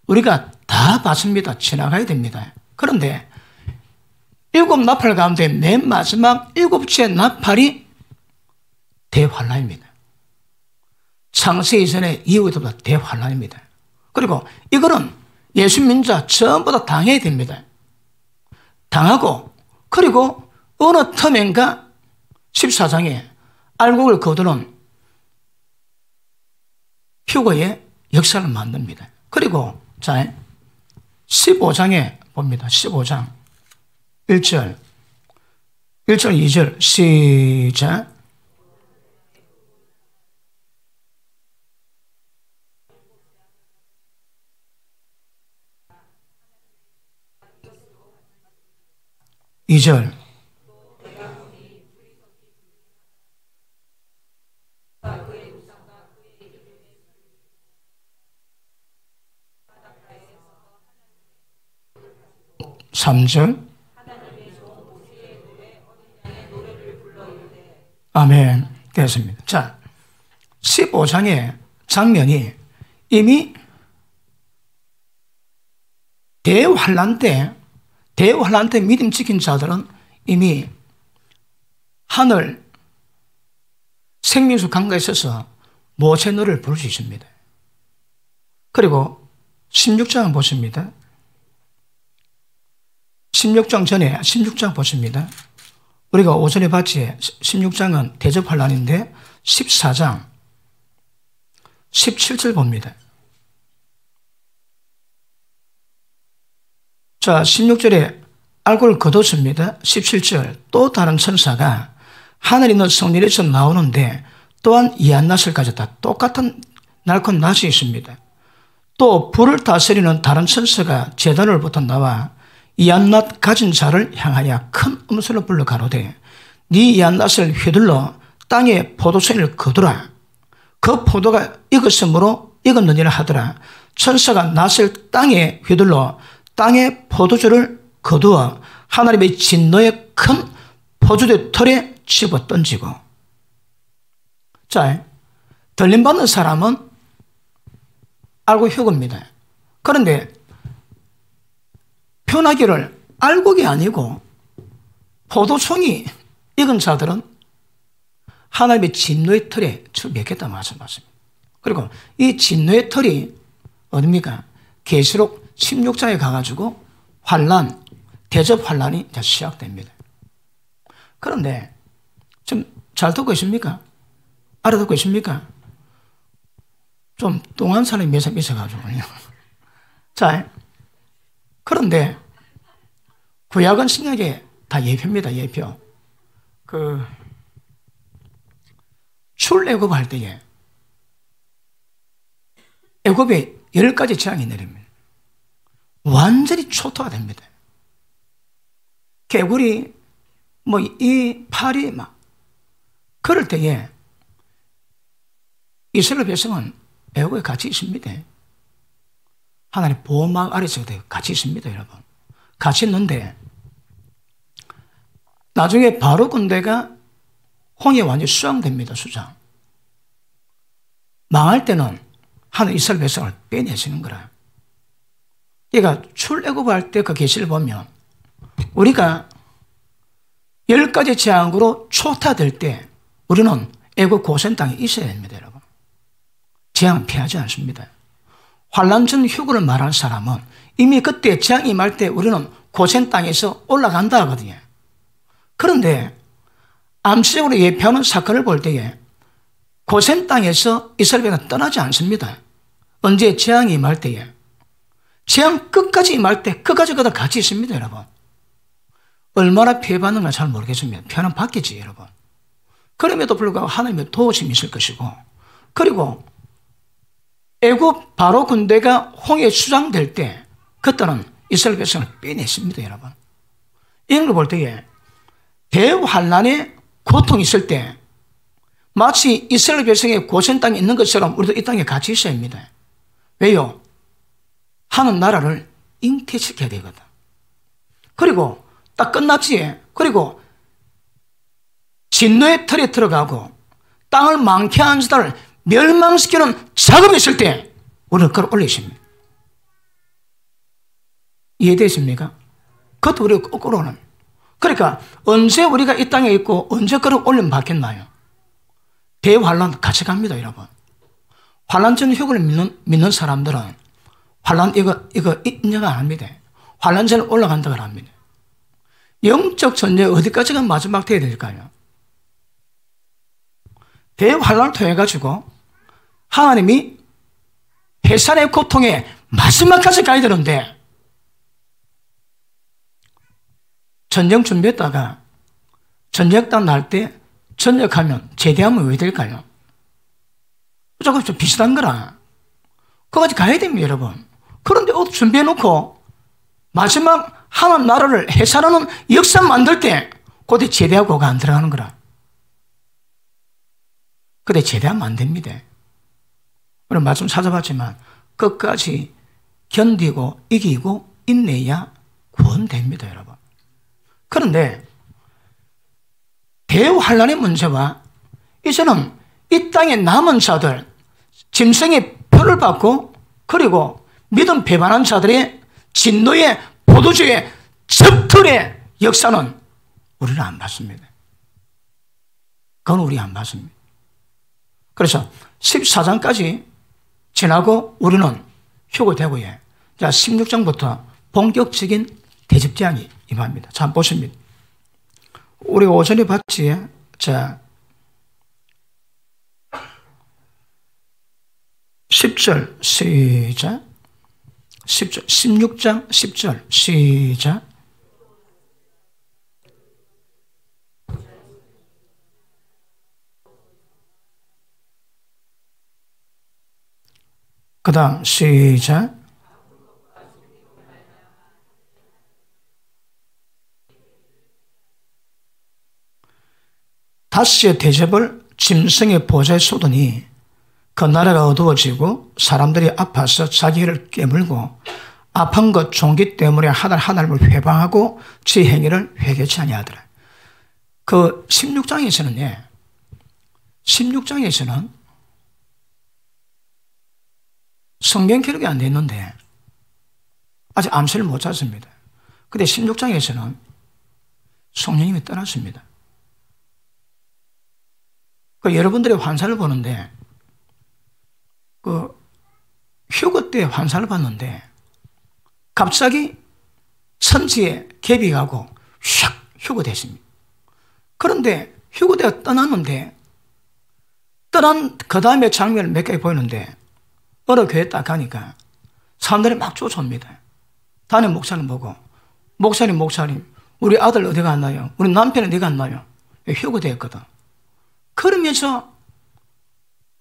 우리가 다 봤습니다. 지나가야 됩니다. 그런데 일곱 나팔 가운데 맨 마지막 일곱째 나팔이 대환란입니다. 창세 이전에 이후에도 대환란입니다. 그리고 이거는 예수 믿는 자 전부 다 당해야 됩니다. 당하고 그리고 어느 틈엔가 14장에 알곡을 거두는 휴거의 역사를 만듭니다. 그리고 자 15장에 봅니다. 15장 1절 2절 시작. 2절. (3절) 아멘. 됐습니다. 자, 15장의 장면이 이미 대환란 때 믿음 지킨 자들은 이미 하늘 생명수 강가에 있어서 모세 노래를 부를 수 있습니다. 그리고 16장을 보십니다. 16장 전에 16장 보십니다. 우리가 오전에 봤지 16장은 대접환란인데 14장 17절 봅니다. 자, 16절에 알고를 거뒀습니다. 17절 또 다른 천사가 하늘에 있는 성전에서 나오는데 또한 이한낫을 가졌다. 똑같은 날큰 낫이 있습니다. 또 불을 다스리는 다른 천사가 제단으로부터 나와 이한낫 가진 자를 향하여 큰 음소리로 불러 가로되 네 이한낫을 휘둘러 땅에 포도송이를 거두라. 그 포도가 익었으므로 익었느니라 하더라. 천사가 낫을 땅에 휘둘러 땅에 포도주를 거두어 하나님의 진노의 큰 포도주 털에 집어 던지고. 자, 들림받는 사람은 알고 휴겁니다. 그런데 표나기를 알곡이 아니고 포도송이 익은 자들은 하나님의 진노의 털에 맺겠다 말씀하십니다. 그리고 이 진노의 털이 어딥니까? 계시록 16장에 가가지고 환란, 대접 환란이 시작됩니다. 그런데 좀 잘 듣고 있습니까? 알아듣고 있습니까? 좀 뚱한 사람이 몇 사람 있어가지고요. 자, 그런데 구약은 신약에 다 예표입니다. 예표. 출애굽할 때에 애굽에 10가지 재앙이 내립니다. 완전히 초토화 됩니다. 개구리, 이 파리 막 그럴 때에 이스라엘 백성은 애국에 같이 있습니다. 하나님 보호막 아래서 같이 있습니다, 여러분. 같이 있는데 나중에 바로 군대가 홍해 완전히 수장됩니다, 수장. 망할 때는 하나님 이스라엘 백성을 빼내시는 거라. 그러니까 출애굽할 때 그 계시를 보면 우리가 10가지 재앙으로 초타될 때 우리는 애굽 고센 땅에 있어야 됩니다, 여러분. 재앙 피하지 않습니다. 환란 전 휴거를 말하는 사람은 이미 그때 재앙이 임할 때 우리는 고센 땅에서 올라간다 하거든요. 그런데 암시적으로 예표하는 사건을 볼 때에 고센 땅에서 이스라엘 백성은 떠나지 않습니다. 언제 재앙이 임할 때에 재앙 끝까지 임할 때 끝까지 그들 같이 있습니다, 여러분. 얼마나 피해받는가 잘 모르겠습니다. 피해는 받겠지, 여러분. 그럼에도 불구하고 하나님의 도우심이 있을 것이고, 그리고 애굽 바로 군대가 홍해에 수장될 때 그때는 이스라엘 백성을 빼냈습니다, 여러분. 이런 걸 볼 때에 대환란의 고통이 있을 때 마치 이스라엘 백성의 고센 땅에 있는 것처럼 우리도 이 땅에 같이 있어야 합니다. 왜요? 하는 나라를 잉태시켜야 되거든. 그리고 딱 끝났지. 그리고 진노의 털에 들어가고 땅을 망케 하는 자들을 멸망시키는 작업이 있을 때 우리는 그걸 올리십니다. 이해되십니까? 그것도 우리가 거꾸로는. 그러니까 언제 우리가 이 땅에 있고 언제 그걸 올리면 받겠나요? 대환란 같이 갑니다, 여러분. 환란 전 휴거를 믿는 사람들은 환란 이거 인정 안 합니다. 환란 전에 올라간다고 합니다. 영적 전쟁 어디까지가 마지막 돼야 될까요? 대환란을 통해 가지고 하나님이 해산의 고통에 마지막까지 가야 되는데 전쟁 준비했다가 전쟁단 날 때 전역하면 제대하면 왜 될까요? 조금 좀 비슷한 거라. 그거까지 가야 됩니다, 여러분. 그런데 준비해놓고 마지막 하나님 나라를 해산하는 역사 만들 때 그때 제대하고가 안 들어가는 거라. 그때 제대하면 안 됩니다. 오늘 말씀 찾아봤지만 끝까지 견디고 이기고 인내해야 구원됩니다, 여러분. 그런데 대환란의 문제와 이제는 이 땅에 남은 자들, 짐승의 표를 받고 그리고 믿음 배반한 자들의 진노의 포도주의 적들의 역사는 우리는 안 봤습니다. 그건 우리 안 봤습니다. 그래서 14장까지 지나고 우리는 휴거되고요. 자, 16장부터 본격적인 대집제한이 임합니다. 자, 보십니다. 우리 오전에 봤지? 자, 10절 시작. 10절, 16장 10절 시작. 그 다음 시작. 다시의 대접을 짐승의 보좌에 쏟으니 그 나라가 어두워지고 사람들이 아파서 자기를 깨물고 아픈 것 종기 때문에 하나님을 회방하고 지 행위를 회개치 아니하더라. 그 16장에서는 16장에서는 성경 기록이 안 돼 있는데 아직 암시를 못 찾습니다. 근데 16장에서는 성령님이 떠났습니다. 그 여러분들의 환상을 보는데 그 휴거 때 환상을 봤는데 갑자기 천지에 갭이 가고 샥 휴거됐습니다. 그런데 휴거대가 떠났는데 떠난 그 다음에 장면을 몇 개 보이는데 어느 교회 딱 가니까 사람들이 막 쫓아옵니다. 담임 목사님 보고 목사님 우리 아들 어디 갔나요? 우리 남편 어디 갔나요? 휴거되었거든. 그러면서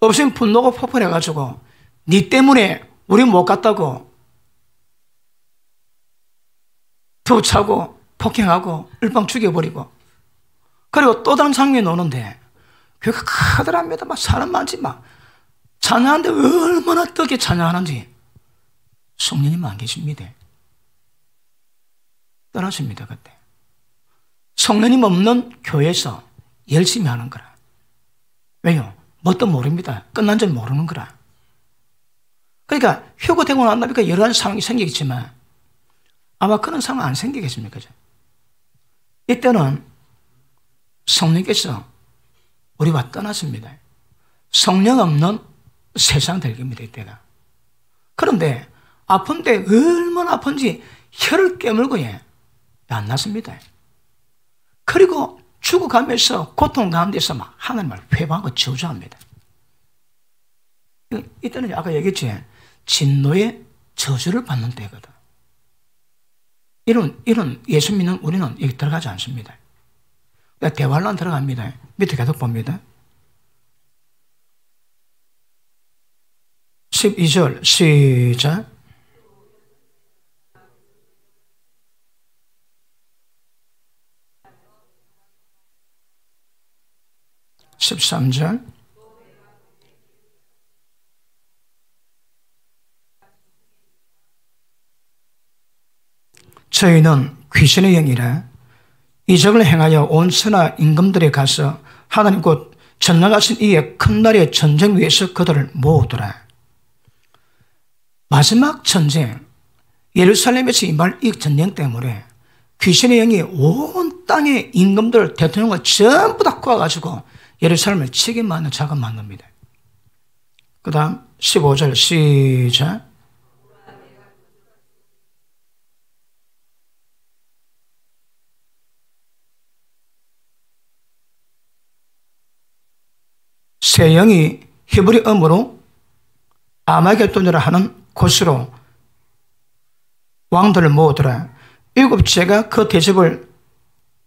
없으면 분노가 폭발해가지고 니 때문에 우리 못 갔다고 투차고 폭행하고 일방 죽여버리고 그리고 또 다른 장면이 오는데 교회가 크더랍니다. 막 사람 많지 막 찬양하는데 얼마나 뜨겁게 찬양하는지 성령님 안 계십니다. 떠나십니다. 그때 성령님 없는 교회에서 열심히 하는 거라. 왜요? 뭣도 모릅니다. 끝난 줄 모르는 거라. 그러니까 휴거되고 난 다음에 여러 가지 상황이 생기겠지만 아마 그런 상황 안 생기겠습니까? 이때는 성령께서 우리와 떠났습니다. 성령 없는 세상 될 겁니다. 이때가. 그런데 아픈데 얼마나 아픈지 혀를 깨물고 안 났습니다. 그리고 죽어가면서 고통 가운데서 막 하나님을 회방하고 저주합니다. 이때는 아까 얘기했지, 진노의 저주를 받는 때거든. 이런 예수 믿는 우리는 여기 들어가지 않습니다. 대환란 들어갑니다. 밑에 계속 봅니다. 12절 시작. (13절) 저희는 귀신의 영이라 이적을 행하여 온 천하 임금들에 가서 하나님 곧 전능하신 이의 큰 날의 전쟁 위에서 그들을 모으더라. 마지막 전쟁, 예루살렘에서 임할 이 전쟁 때문에 귀신의 영이 온 땅의 임금들, 대통령을 전부 다 구워가지고 예루살렘을 치게 만든 작업 만듭니다. 그 다음 15절 시작. 새 영이 히브리 어으로 아마겟돈이라 하는 곳으로 왕들을 모으더라. 일곱째가 그 대접을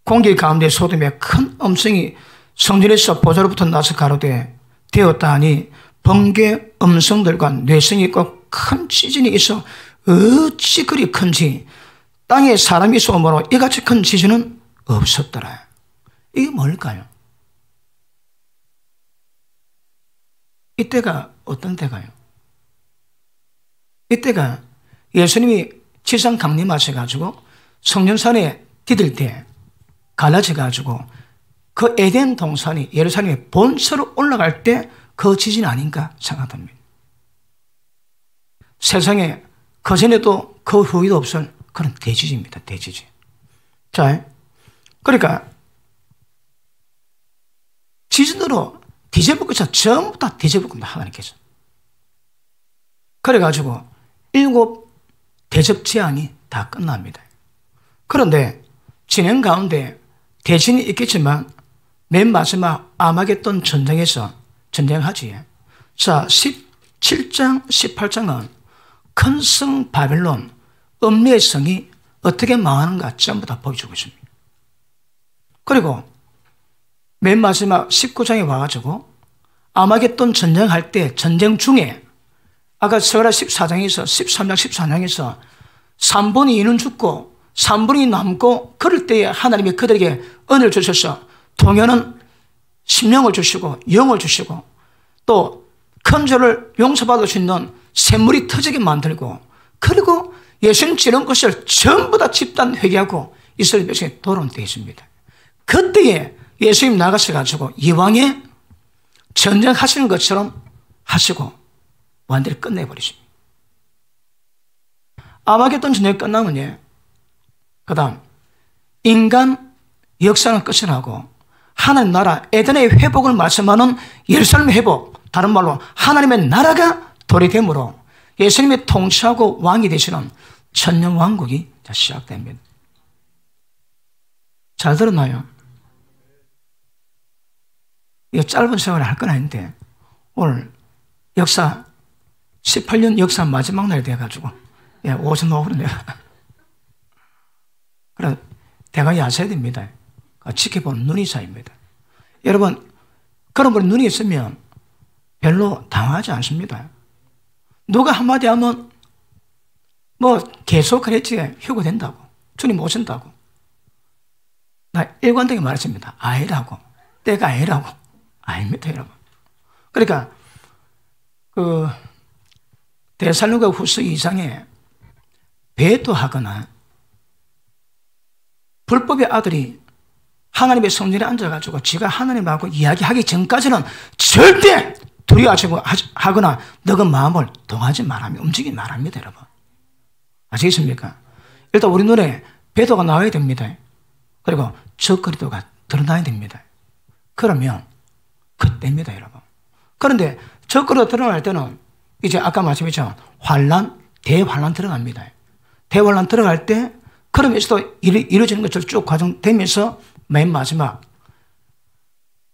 공기 가운데 쏟으며 큰 음성이 성전에서 보좌로부터 나서 가로되 되었다 하니 번개 음성들과 뇌성이 있고 큰 지진이 있어 어찌 그리 큰지 땅에 사람이 쏘므로 이같이 큰 지진은 없었더라. 이게 뭘까요? 이때가 어떤 때가요? 이때가 예수님이 지상 강림하셔가지고 성령산에 디딜 때 갈라져가지고 그 에덴 동산이 예루살렘의 본처로 올라갈 때 그 지진 아닌가 생각합니다. 세상에 그 전에도 그 후에도 없을 그런 대지진입니다. 대지진. 자, 그러니까 지진으로 뒤집을 것이 전부 다 뒤집을 겁니다. 하나님께서. 그래가지고 7 대접 재앙이 다 끝납니다. 그런데 진행 가운데 대진이 있겠지만 맨 마지막 아마겟돈 전쟁에서 전쟁하지. 자, 17장, 18장은 큰 성 바벨론, 음리의 성이 어떻게 망하는가 전부 다 보여주고 있습니다. 그리고 맨 마지막 19장에 와가지고 아마겟돈 전쟁할 때 전쟁 중에 아까 스가랴 14장에서 13장 14장에서 3분의 2는 죽고 3분의 2 남고 그럴 때에 하나님이 그들에게 은혜를 주셔서 동요는 심령을 주시고 영을 주시고 또 큰 죄를 용서받을 수 있는 샘물이 터지게 만들고 그리고 예수님 지른 것을 전부 다 집단 회개하고 이스라엘 백성이 돌아온 때에 있습니다. 그때에 예수님 나가셔가지고 이왕에 전쟁하시는 것처럼 하시고 완전히 끝내버리십니다. 아마겟돈 전쟁이 끝나면 그 다음 인간 역사는 끝이 나고 하나님 나라 에덴의 회복을 말씀하는 예루살렘 회복, 다른 말로 하나님의 나라가 도래됨으로 예수님이 통치하고 왕이 되시는 천년왕국이 시작됩니다. 잘 들었나요? 이거 짧은 세월에 할 건 아닌데 오늘 역사 18년 역사 마지막 날이 돼가지고 오전 오후로 내가 그래 대가 야셔야 됩니다. 지켜보는 눈이 있어야입니다. 여러분 그런 분이 눈이 있으면 별로 당하지 않습니다. 누가 한마디 하면 뭐 계속 그랬지 휴거된다고 주님 오신다고 나 일관되게 말했습니다. 아니라고 때가 아니라고 아닙니다 여러분. 그러니까 그 데살로니가 후서 2장에 배도하거나 불법의 아들이 하나님의 성전에 앉아가지고 지가 하나님하고 이야기하기 전까지는 절대 두려워하거나 너그 마음을 동하지 말합니다. 움직이지 말합니다 여러분. 아시겠습니까? 일단 우리 눈에 배도가 나와야 됩니다. 그리고 적그리도가 드러나야 됩니다. 그러면 그때입니다 여러분. 그런데 적그리도 드러날 때는 이제 아까 말씀했죠. 환란, 대환란 들어갑니다. 대환란 들어갈 때 그러면서도 이루어지는 것처럼 쭉 과정되면서 맨 마지막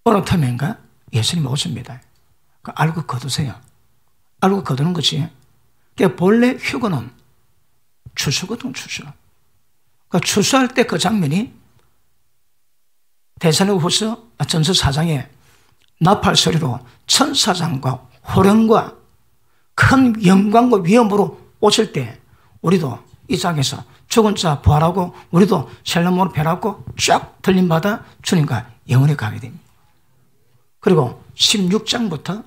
어느 틈인가 예수님이 오십니다. 알고 거두세요. 알고 거두는 것이 본래 휴거는 추수거든 추수. 추수할 때 그 장면이 데살로니가후서 전서 4장에 나팔 소리로 천사장과 호령과 큰 영광과 위엄으로 오실 때 우리도 이 장에서 죽은 자 부활하고 우리도 셀레몬으로 변하고 쫙 들림받아 주님과 영원히 가게 됩니다. 그리고 16장부터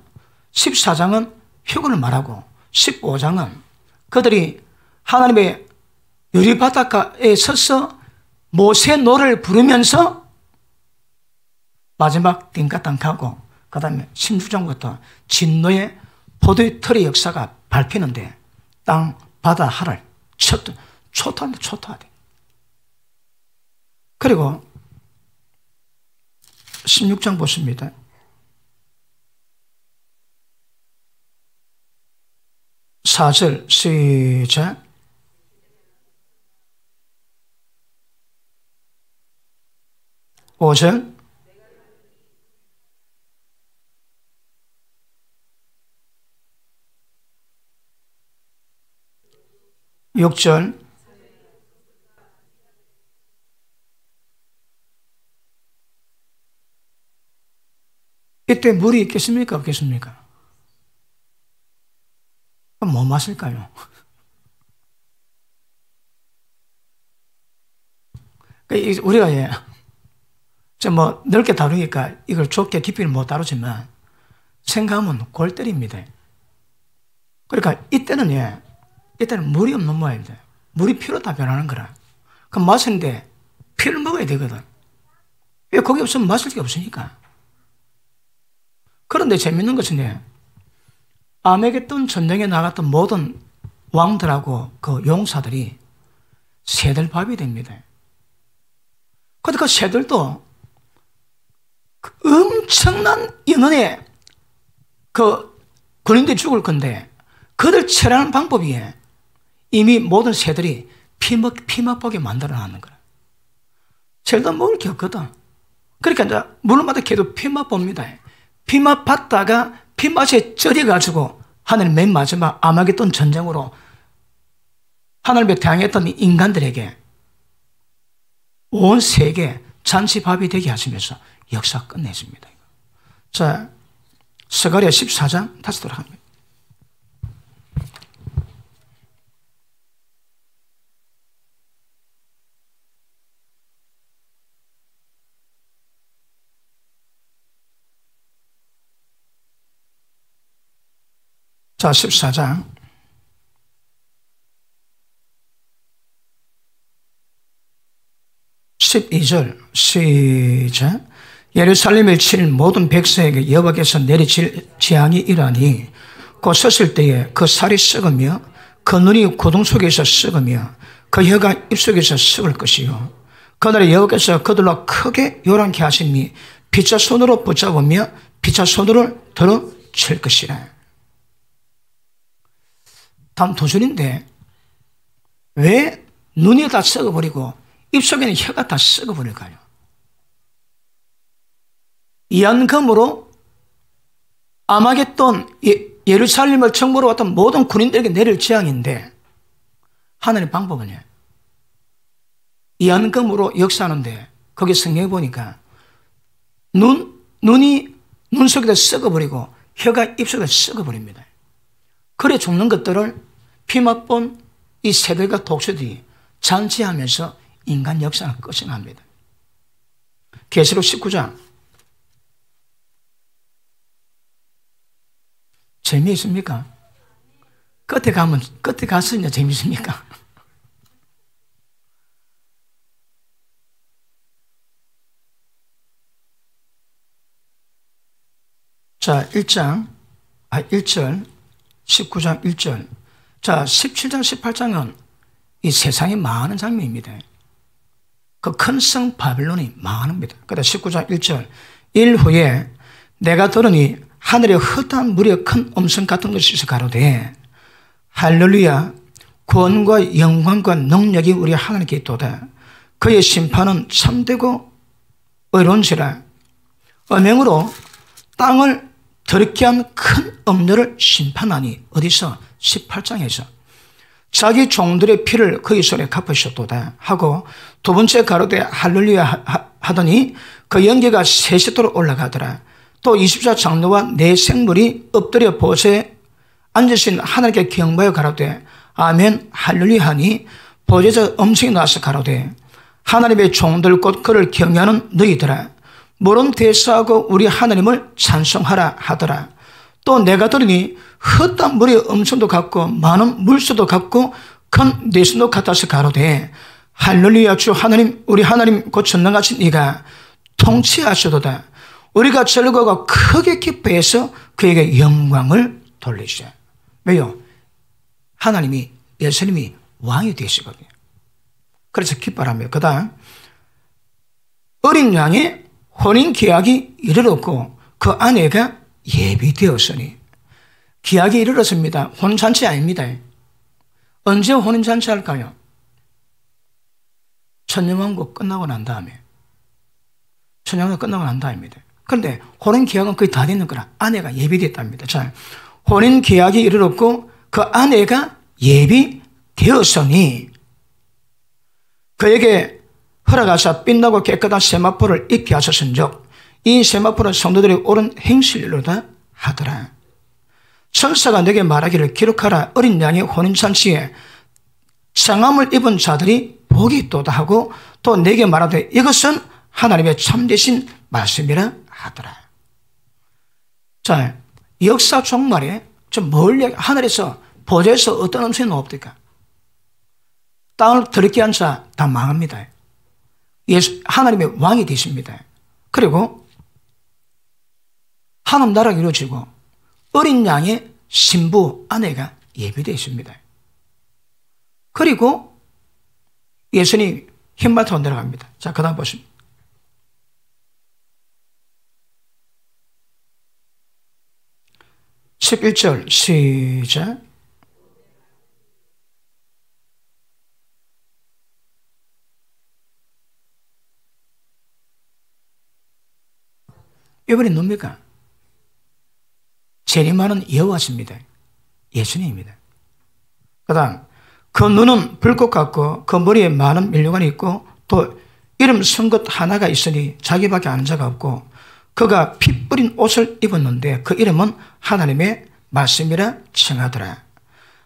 14장은 휴거를 말하고 15장은 그들이 하나님의 유리바닷가에 서서 모세 노래를 부르면서 마지막 띵까땅하고 그 다음에 16장부터 진노의 포도의 털의 역사가 밟히는데 땅, 바다, 하늘 초토한다 초토하대. 그리고 16장 보십니다. 사절 시작. 오절. 육절. 이때 물이 있겠습니까? 없겠습니까? 뭐 마실까요? 우리가 좀 넓게 다루니까 이걸 좁게 깊이를 못 다루지만 생각하면 골 때립니다. 그러니까 이때는 물이 없는 모양입니다. 물이 피로 다 변하는 거라. 그럼 마시는데 피를 먹어야 되거든. 왜 거기 없으면 마실 게 없으니까. 그런데 재밌는 것은 아메게돈 전쟁에 나갔던 모든 왕들하고 그 용사들이 새들밥이 됩니다. 근데 그 새들도 엄청난 인원의 그 군인들이 죽을 건데 그들 처리하는 방법이 이미 모든 새들이 피 맛보게 만들어 놨는 거야. 새들도 먹을 게 없거든. 그러니까 이제 물마다 걔도 피 맛봅니다. 피 맛 봤다가 피 맛에 쩔여가지고 하늘 맨 마지막 아마겟돈 전쟁으로 하늘에 대항했던 인간들에게 온 세계 잔치밥이 되게 하시면서 역사 끝내줍니다. 자, 스가랴 14장 다시 돌아갑니다. 자, 14장 12절 시작. 예루살렘을 칠 모든 백성에게 여호와께서 내리칠 재앙이 이러하니 곧 섰을 때에 그 살이 썩으며 그 눈이 고동 속에서 썩으며 그 혀가 입속에서 썩을 것이요 그날에 여호와께서 그들로 크게 요란케 하시니 피차 손으로 붙잡으며 피차 손으로 들어 칠 것이라. 다음 두 줄인데 왜 눈이 다 썩어버리고 입속에는 혀가 다 썩어버릴까요? 연금으로 아마겟돈 예루살렘을 정보로 왔던 모든 군인들에게 내릴 재앙인데 하나님의 방법은요, 연금으로 역사하는데 거기 성경에 보니까 눈이 눈 속에다 썩어버리고 혀가 입속에 썩어버립니다. 그래 죽는 것들을 피맛본 이 새들과 독수들이 잔치하면서 인간 역사를 끝이 납니다. 계시록 19장 재미있습니까? 끝에 가서 이제 재미있습니까? 자, 1절, 19장 1절. 자, 17장, 18장은 이 세상이 망하는 장면입니다. 그 큰 성 바빌론이 망합니다. 그다음 19장 1절. 일 후에 내가 들으니 하늘에 헛한 무리의 큰 음성 같은 것이 있어 가로되 할렐루야 구원과 영광과 능력이 우리 하나님께 있도다. 그의 심판은 참되고 의로운지라. 음행으로 땅을 더럽게 한 큰 음료를 심판하니 어디서? 18장에서 자기 종들의 피를 그의 손에 갚으셨도다 하고 두 번째 가로되 할렐루야 하더니 그 연기가 세시도로 올라가더라. 또 24 장로와 네 생물이 엎드려 보좌에 앉으신 하나님께 경배하여 가로되 아멘 할렐루야 하니 보좌에서 음성이 나서 가로되 하나님의 종들 곧 그를 경외하는 너희들아 물은 대사하고 우리 하나님을 찬송하라 하더라. 또 내가 들으니 헛단 물의 음성도 같고 많은 물소도 같고 큰 내신도 같아서 가로되 할렐루야 주 하나님 우리 하나님 곧 전능하신 이가 통치하시도다. 우리가 즐거워 크게 기뻐해서 그에게 영광을 돌리시자. 왜요? 하나님이 예수님이 왕이 되시거든요. 그래서 기뻐하며 그 다음 어린 양의 혼인 계약이 이르렀고 그 아내가 예비되었으니 계약이 이르렀습니다. 혼인잔치 아닙니다. 언제 혼인잔치 할까요? 천년왕국 끝나고 난 다음에 천년왕국 끝나고 난 다음입니다. 그런데 혼인계약은 거의 다 됐는 거라 아내가 예비됐답니다. 자, 혼인계약이 이르렀고 그 아내가 예비되었으니 그에게 허락하사 빛나고 깨끗한 세마포를 입게 하셨은즉 이 세마포는 성도들의 옳은 행실로다 하더라. 천사가 내게 말하기를 기록하라. 어린 양의 혼인잔치에 장암을 입은 자들이 복이 있도다 하고 또 내게 말하되 이것은 하나님의 참되신 말씀이라 하더라. 자, 역사 종말에 멀리 하늘에서 보좌에서 어떤 음성이 나옵니까? 땅을 더럽게 한 자 다 망합니다. 예수, 하나님의 왕이 되십니다. 그리고 하나님 나라가 이루어지고 어린 양의 신부 아내가 예비되어 있습니다. 그리고 예수님 흰말 타고 내려갑니다. 자, 그 다음 보십니다. (11절) 시작. 이번에 뭡니까? 재림하는 여호와십니다. 예수님입니다. 그 다음, 그 눈은 불꽃 같고 그 머리에 많은 면류관이 있고 또 이름 쓴 것 하나가 있으니 자기밖에 아는 자가 없고 그가 피 뿌린 옷을 입었는데 그 이름은 하나님의 말씀이라 칭하더라.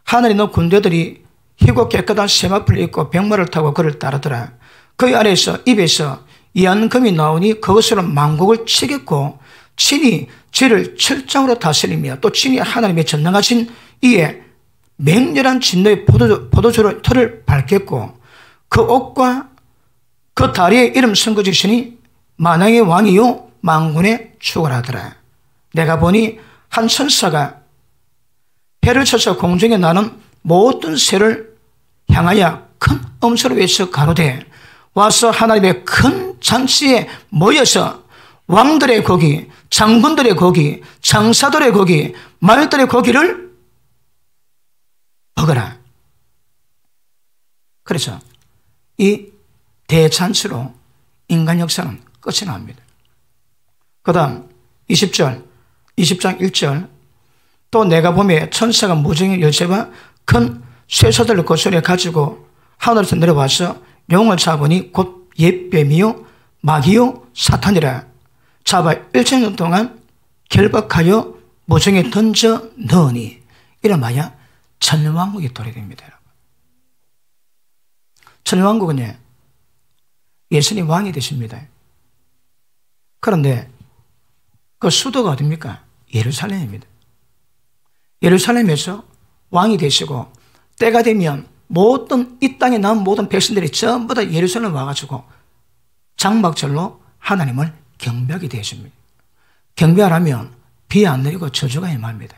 하늘에 있는 군대들이 희고 깨끗한 세마풀을 입고 백마를 타고 그를 따르더라. 그의 아래에서 입에서 이한금이 나오니 그것으로 만국을 치겠고 친히 죄를 철장으로 다스리며 또 친히 하나님의 전능하신 이에 맹렬한 진노의 포도주로 털을 밟겠고 그 옷과 그 다리에 이름 쓴 것이시니 만왕의 왕이요 만군의 주관하더라. 내가 보니 한 천사가 배를 쳐서 공중에 나는 모든 새를 향하여 큰 음소리로 외쳐 가로되 와서 하나님의 큰 잔치에 모여서 왕들의 고기, 장군들의 고기, 장사들의 고기, 말들의 고기를 먹어라. 그래서 이 대잔치로 인간 역사는 끝이 납니다. 그 다음 20장 1절 또 내가 보매 천사가 무정의 열쇠와 큰 쇠사들을 고소리에 가지고 하늘에서 내려와서 용을 잡으니 곧 옛뱀이요 마귀요 사탄이라 잡아 1,000년 동안 결박하여 무정에 던져 넣으니 이름하여 천년왕국이 도래됩니다. 천년왕국은 예수님 왕이 되십니다. 그런데 그 수도가 어디입니까? 예루살렘입니다. 예루살렘에서 왕이 되시고 때가 되면 모든 이 땅에 남은 모든 백성들이 전부 다 예루살렘 와가지고 장막절로 하나님을 경배하게 되십니다. 경배하려면 비 안 내리고 저주가 임합니다.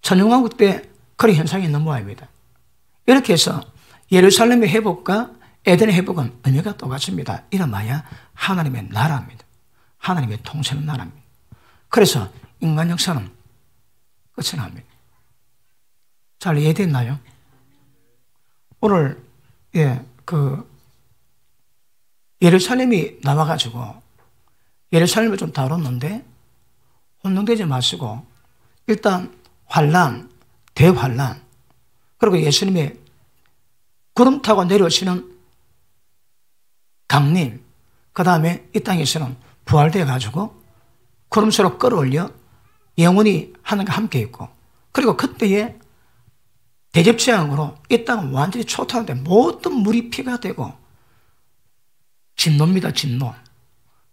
천년왕국 때 그런 현상이 있는 모양입니다. 이렇게 해서 예루살렘의 회복과 에덴의 회복은 의미가 똑같습니다. 이름하여 하나님의 나라입니다. 하나님의 통치하는 나라입니다. 그래서 인간 역사는 끝이 납니다. 잘 이해됐나요? 오늘 예루살렘이 나와가지고 예루살렘을 좀 다뤘는데 혼동되지 마시고 일단 환란, 대환란 그리고 예수님의 구름 타고 내려오시는 강림 그 다음에 이 땅에서는 부활되어 가지고 구름수로 끌어올려 영원히 하나님과 함께 있고 그리고 그때에 대접재앙으로 이 땅은 완전히 초토화되는데 모든 물이 피가 되고 진노입니다. 진노.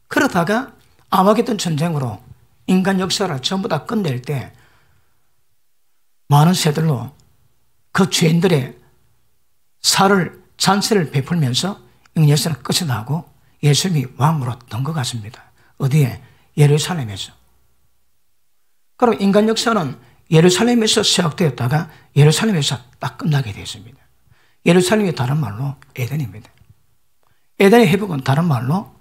그러다가 아마겟돈 전쟁으로 인간 역사를 전부 다 끝낼 때 많은 새들로 그 죄인들의 잔세를 베풀면서 이 역사는 끝이 나고 예수님이 왕으로 던 것 같습니다. 어디에? 예루살렘에서. 그럼 인간 역사는 예루살렘에서 시작되었다가 예루살렘에서 딱 끝나게 되었습니다. 예루살렘이 다른 말로 에덴입니다. 에덴의 회복은 다른 말로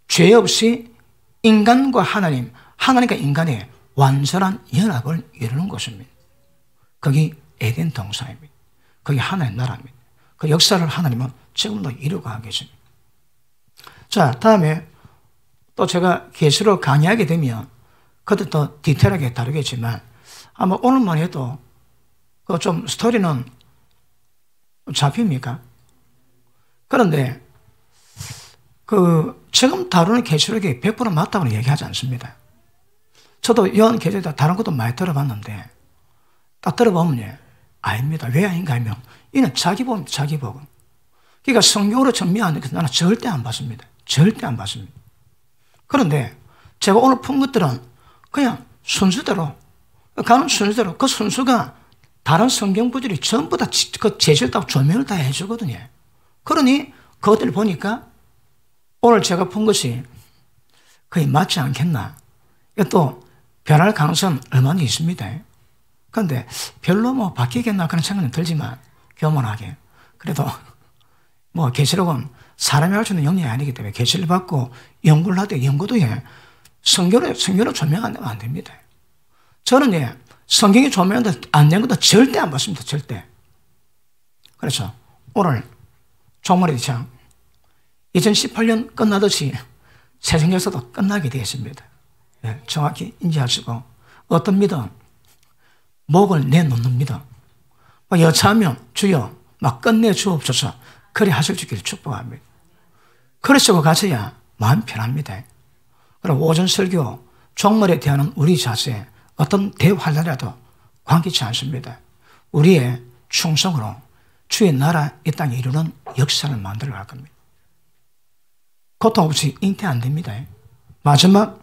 죄 없이 인간과 하나님, 하나님과 인간의 완전한 연합을 이루는 것입니다. 거기 에덴 동산입니다. 거기 하나님 나라입니다. 그 역사를 하나님은 지금도 이루고 가고 계십니다. 자, 다음에 또 제가 계시록 강의하게 되면 그것도 더 디테일하게 다루겠지만 아마 오늘만 해도 그 좀 스토리는 잡힙니까? 그런데 지금 다루는 계시록이 100% 맞다고는 얘기하지 않습니다. 저도 요한 계시록에 다른 것도 많이 들어봤는데 딱 들어보면 아닙니다. 왜 아닌가 하면 이는 자기 복음. 그러니까 성경으로 정리하는 것은 나는 절대 안 받습니다. 절대 안 받습니다. 그런데 제가 오늘 푼 것들은 그냥 순수대로 가는 순수대로 그 순수가 다른 성경 구절이 전부 다 그 제시했다고 조명을 다 해주거든요. 그러니 그것들을 보니까 오늘 제가 푼 것이 거의 맞지 않겠나. 또 변할 가능성은 얼마나 있습니다. 그런데 별로 뭐 바뀌겠나 그런 생각은 들지만 교만하게 그래도 뭐 계시록은 사람이 할 수 있는 영역이 아니기 때문에 계시를 받고 연구를 하되 연구도 성경으로 조명 안 되면 안 됩니다. 저는 성경이 조명 안 된 것도 절대 안 받습니다. 절대. 그래서 오늘 종말의 장 2018년 끝나듯이 세상 역사도 끝나게 되었습니다. 정확히 인지하시고 어떤 믿음 목을 내놓는 믿음 여차하면 주여 막 끝내 주옵소서 그리 하실 수 있기를 축복합니다. 그러시고 가셔야 마음 편합니다. 그리고 오전 설교 종말에 대한 우리 자세 어떤 대환란이라도 관계치 않습니다. 우리의 충성으로 주의 나라 이 땅에 이루는 역사를 만들어 갈 겁니다. 고통 없이 잉태 안 됩니다. 마지막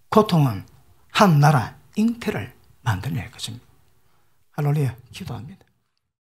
고통은 한 나라 잉태를 만들어낼 것입니다. 할렐루야 기도합니다.